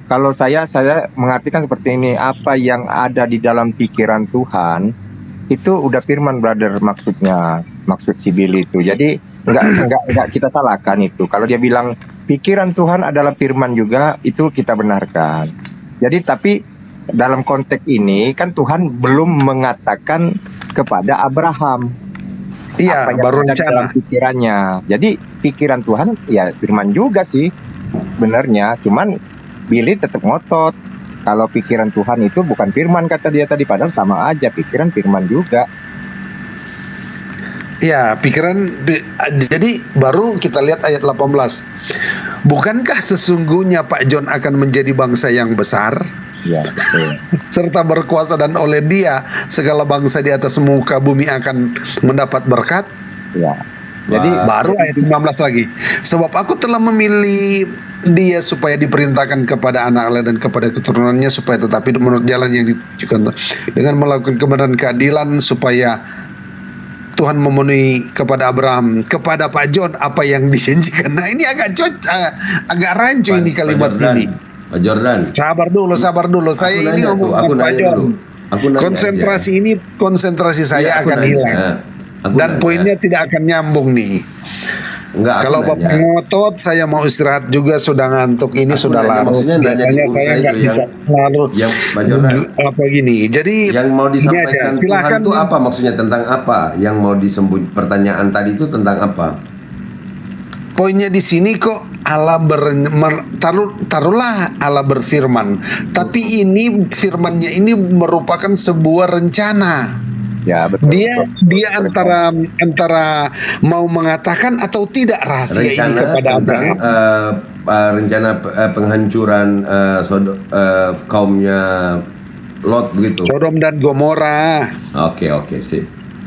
Kalau saya mengartikan seperti ini, apa yang ada di dalam pikiran Tuhan itu udah firman brother, maksud si Billy itu. Jadi enggak kita salahkan itu. Kalau dia bilang pikiran Tuhan adalah firman juga, itu kita benarkan. Jadi tapi dalam konteks ini kan Tuhan belum mengatakan kepada Abraham. Iya, baru rencana dalam pikirannya. Jadi pikiran Tuhan ya firman juga sih sebenarnya. Cuman Billy tetap ngotot Kalau pikiran Tuhan itu bukan firman kata dia tadi, padahal sama aja pikiran firman juga. Ya, jadi baru kita lihat ayat 18. Bukankah sesungguhnya Pak John akan menjadi bangsa yang besar, Ya, betul. serta berkuasa, dan oleh dia segala bangsa di atas muka bumi akan mendapat berkat? Ya. Jadi Baru ayat 19 lagi. Sebab aku telah memilih dia supaya diperintahkan kepada anak Allah dan kepada keturunannya, supaya tetapi menurut jalan yang ditujukan dengan melakukan kebenaran keadilan, supaya Tuhan memenuhi kepada Abraham, kepada Pak John apa yang dijanjikan. Nah, ini agak agak rancu ini kalimat ini. Pak Jordan. Sabar dulu. Saya Aku ini nanya ngomong tuh, aku Pak nanya John. dulu. Aku nanya Konsentrasi aja. ini, konsentrasi saya Iya, aku akan nanya. hilang. Aku Dan nanya. poinnya tidak akan nyambung nih. Enggak, aku Kalau nanya. Bapak ngotot, saya mau istirahat juga, sudah ngantuk. Ini Aku sudah nanya, larut. maksudnya nanya Biasanya di saya urusan nggak itu bisa larut. yang Pak Jordan. Apa gini? Jadi Yang mau ini disampaikan aja. Silakan. Tuhan itu apa maksudnya, tentang apa? Yang mau disembunyi, pertanyaan tadi itu tentang apa? Poinnya di sini kok Allah taruhlah Allah berfirman, tapi ini firmannya ini merupakan sebuah rencana. ya betul. Dia antara mau mengatakan atau tidak rahasia ini Rencana kepada tentang Abraham. rencana penghancuran kaumnya Lot begitu. Sodom dan Gomora. Oke, sip.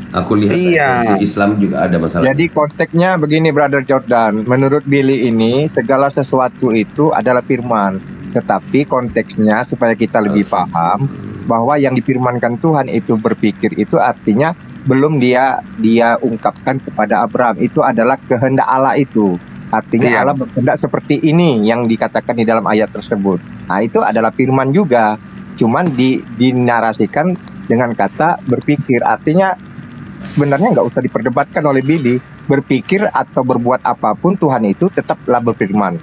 Aku lihat Iya. versi Islam juga ada masalah. Jadi konteksnya begini, Brother Jordan. Menurut Billy ini segala sesuatu itu adalah firman. Tetapi konteksnya supaya kita lebih paham bahwa yang difirmankan Tuhan itu berpikir itu artinya belum dia ungkapkan kepada Abraham. Itu adalah kehendak Allah itu. Artinya Iya. Allah berkehendak seperti ini yang dikatakan di dalam ayat tersebut. Nah, itu adalah firman juga. Cuman dinarasikan dengan kata berpikir. Artinya sebenarnya nggak usah diperdebatkan oleh Billy. Berpikir atau berbuat apapun Tuhan itu tetaplah berfirman.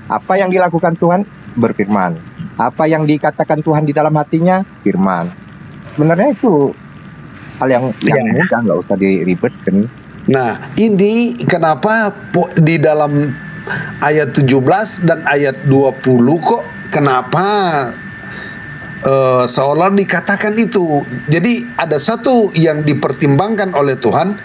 Apa yang dilakukan Tuhan berfirman. Apa yang dikatakan Tuhan di dalam hatinya firman. Sebenarnya itu hal yang mudah, nggak usah diribetkan. Nah, ini kenapa di dalam ayat 17 dan ayat 20 kok kenapa seolah dikatakan itu. Jadi ada satu yang dipertimbangkan oleh Tuhan,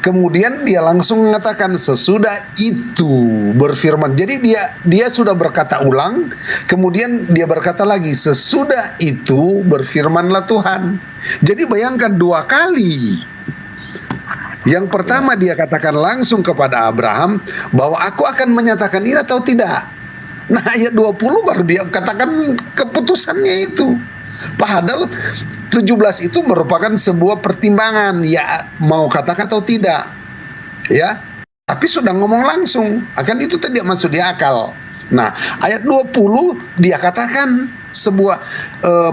kemudian dia langsung mengatakan sesudah itu berfirman. Jadi dia sudah berkata ulang, kemudian dia berkata lagi sesudah itu berfirmanlah Tuhan. Jadi bayangkan dua kali. Yang pertama dia katakan langsung kepada Abraham bahwa aku akan menyatakan ini atau tidak. Nah, ayat 20 baru dia katakan keputusannya itu. Padahal 17 itu merupakan sebuah pertimbangan, ya mau katakan atau tidak. Ya. Tapi sudah ngomong langsung, akan itu tidak masuk di akal. Nah, ayat 20 dia katakan sebuah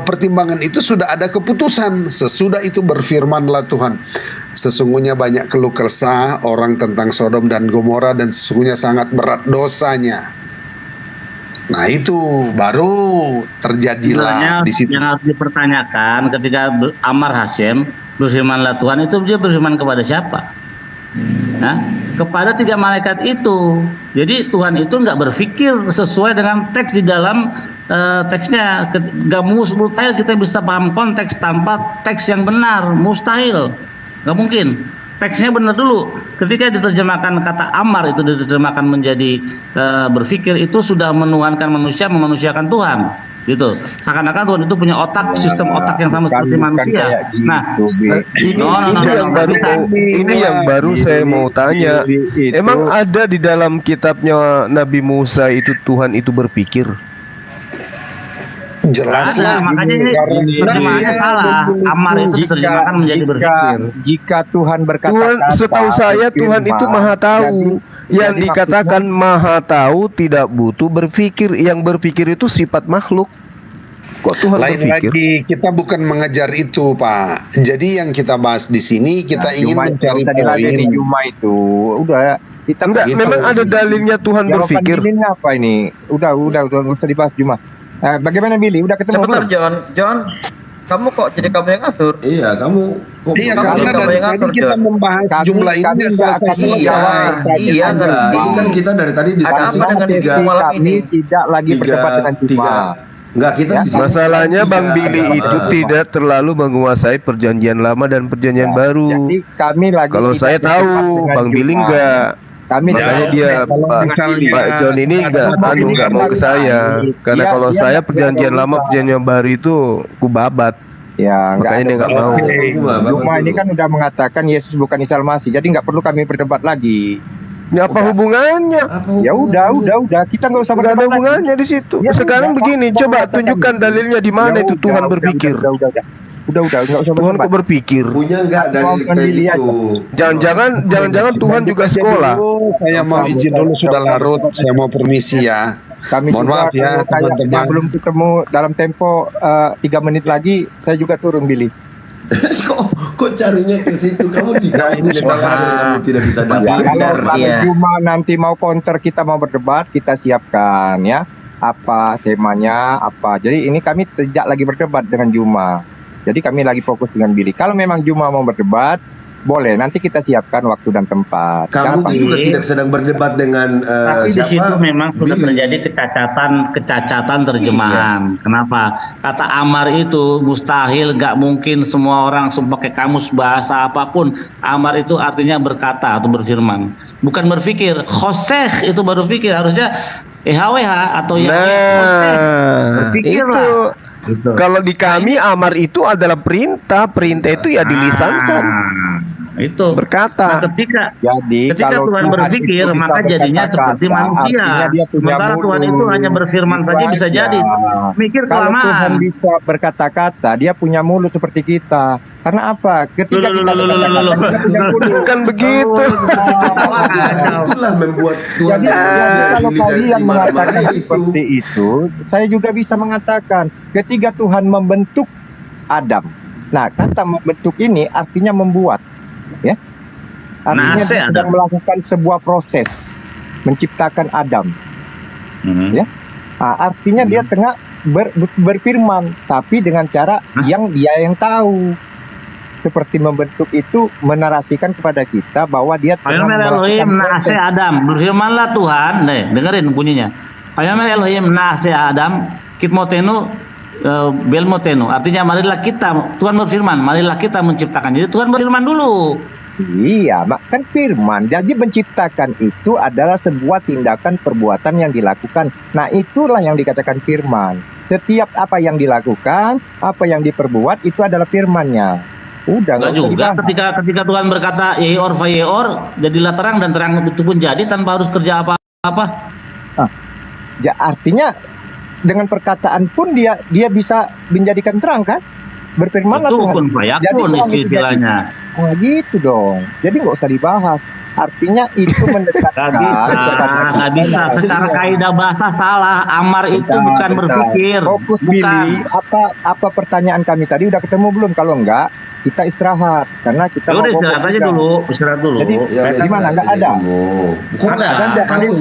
pertimbangan itu sudah ada keputusan. Sesudah itu berfirmanlah Tuhan. Sesungguhnya banyak keluh kesah orang tentang Sodom dan Gomora, dan sesungguhnya sangat berat dosanya. Nah, itu baru terjadilah Sebenarnya di situ. yang harus dipertanyakan ketika Ammar Hasyim berfirmanlah Tuhan itu, dia berfirman kepada siapa? Nah, kepada tiga malaikat itu. Jadi Tuhan itu nggak berpikir sesuai dengan teks di dalam teksnya. Nggak mustahil kita bisa paham konteks tanpa teks yang benar, mustahil, nggak mungkin. Teksnya benar dulu. Ketika diterjemahkan kata Ammar itu diterjemahkan menjadi berpikir, itu sudah menuhankan manusia, memanusiakan Tuhan, gitu. Seakan-akan Tuhan itu punya otak, sistem otak yang sama seperti manusia. Nah, ini yang baru saya mau tanya. Emang ada di dalam kitabnya Nabi Musa itu Tuhan itu berpikir? Jelas lah. Makanya ini terjemahannya salah. Ammar itu diterjemahkan menjadi berpikir. Jika Tuhan berkata, Tuhan, setahu saya Tuhan itu maha tahu. Yang dikatakan maha tahu tidak butuh berpikir. Yang berpikir itu sifat makhluk. Kok Tuhan Lain berpikir? lagi, kita bukan mengejar itu, Pak. Jadi yang kita bahas di sini, kita ingin mencari di poin. Juma itu udah kita Enggak, Gitu. memang ada dalilnya Tuhan jawaban berpikir. Billy apa ini? Udah usah dibahas Juma. Bagaimana Billy? Udah ketemu Sebentar belum? John, kamu kok jadi kamu yang ngatur? Iya, kamu kok Iya, Kamu karena yang dari tadi ngatur, kita John. membahas Kami- jumlah ini kami nggak nggak akan selesai. menjawab. Iya, ngerti. Ini kan kita dari tadi Ada diskusi apa dengan Sesi tiga malam kami ini? tidak lagi berdebat dengan Juma. Enggak, kita Ya, di sini Masalahnya tidak Bang Billy ada- itu tidak terlalu menguasai perjanjian lama dan perjanjian baru. Jadi kami lagi Kalau tidak saya tahu, berdebat dengan Bang Billy Juma. enggak. Kami Makanya tidak dia kalau Pak, misalnya Pak John ini enggak ada- enggak mau ke saya. Karena Dia- kalau dia saya enggak perjanjian berubah. lama perjanjian baru itu kubabat. Ya, Makanya dia enggak mau. Juma ini kan udah mengatakan Yesus bukan Isa Al-Masih, jadi nggak perlu kami berdebat lagi. Ya apa hubungannya? Ya udah, kita nggak usah Enggak ada berdebat lagi. hubungannya di situ. Ya, Sekarang udah, begini, Bang coba mengatakan tunjukkan gitu. dalilnya di mana Ya itu udah, Tuhan udah, berpikir. Udah, nggak usah Tuhan berdebat. kok berpikir? punya enggak dalil Mau kayak dilihat. gitu. Jangan-jangan Tuhan juga sekolah. Saya mau izin dulu sudah larut, saya mau permisi ya. Kami Mohon juga maaf ya, kalau kayak teman-teman. yang belum ketemu dalam tempo 3 menit lagi, saya juga turun, Billy. kok carinya ke situ? Kamu di ini sudah kamu tidak bisa Ya, dapat. kalau Iya. Juma nanti mau counter, kita mau berdebat, kita siapkan ya. Apa temanya, apa. Jadi ini kami tidak lagi berdebat dengan Juma. Jadi kami lagi fokus dengan Billy. Kalau memang Juma mau berdebat, boleh. Nanti kita siapkan waktu dan tempat. Kamu Jangan juga Pak. tidak sedang berdebat dengan Tapi di siapa? situ memang sudah Billy. terjadi kecacatan terjemahan. Kenapa? Kata Amar itu mustahil, gak mungkin semua orang pakai kamus bahasa apapun. Amar itu artinya berkata atau berfirman, bukan berpikir. Khoseh itu baru pikir, harusnya EHWH atau yang Nah, berpikirlah. itu Gitu. kalau di kami amar itu adalah perintah. Perintah itu ya dilisankan, Itu. Nah, berkata. Jadi Ketika kalau Tuhan berpikir, itu bisa maka jadinya berkata-kata, seperti manusia. artinya dia punya Sementara Tuhan mulut. itu hanya berfirman saja bisa Itu jadi. aja. Mikir Kalau Tuhan kelamaan. bisa berkata-kata, dia punya mulut seperti kita. Karena apa? Ketika kita Loh. berkata-kata, dia punya mulut. Bukan begitu. Itulah membuat Tuhan Jadi kalau Billy dari kalian marah-marah mengatakan itu. seperti itu, saya juga bisa mengatakan ketika Tuhan membentuk Adam. Nah, kata membentuk ini artinya membuat, ya. Artinya Nase dia sedang Adam. melakukan sebuah proses menciptakan Adam. Ya. Nah, artinya dia tengah berfirman, tapi dengan cara yang dia yang tahu. Seperti membentuk itu menarasikan kepada kita bahwa dia tengah Ayomer Elohim melakukan nase proses. Adam. Berfirmanlah Tuhan. Nih, dengerin bunyinya. Ayomer Elohim nase Adam. Kitmotenu belmotenu. Artinya marilah kita. Tuhan berfirman, marilah kita menciptakan. Jadi Tuhan berfirman dulu. Iya, kan firman. Jadi menciptakan itu adalah sebuah tindakan perbuatan yang dilakukan. Nah, itulah yang dikatakan firman. Setiap apa yang dilakukan, apa yang diperbuat itu adalah firmannya. Udah Enggak nggak usah juga. dibahas. Ketika Tuhan berkata yeor vayeor, jadilah terang dan terang itu pun jadi tanpa harus kerja apa-apa. Ya, artinya dengan perkataan pun dia bisa menjadikan terang kan? Berfirmanlah Itu Tuhan. pun Jadi fayakun terang itu istilahnya. Nah, gitu dong. Jadi nggak usah dibahas. Artinya itu mendekatkan. Nggak bisa. Secara kaidah bahasa salah. Amar itu bukan berpikir. Fokus Bukan. Billy, apa pertanyaan kami tadi udah ketemu belum? Kalau enggak, kita istirahat karena kita Ya mau udah istirahat fokus aja juga. dulu. Istirahat dulu. Jadi Ya, gimana? Nggak ada. Kok nggak ada? Tadi Kamu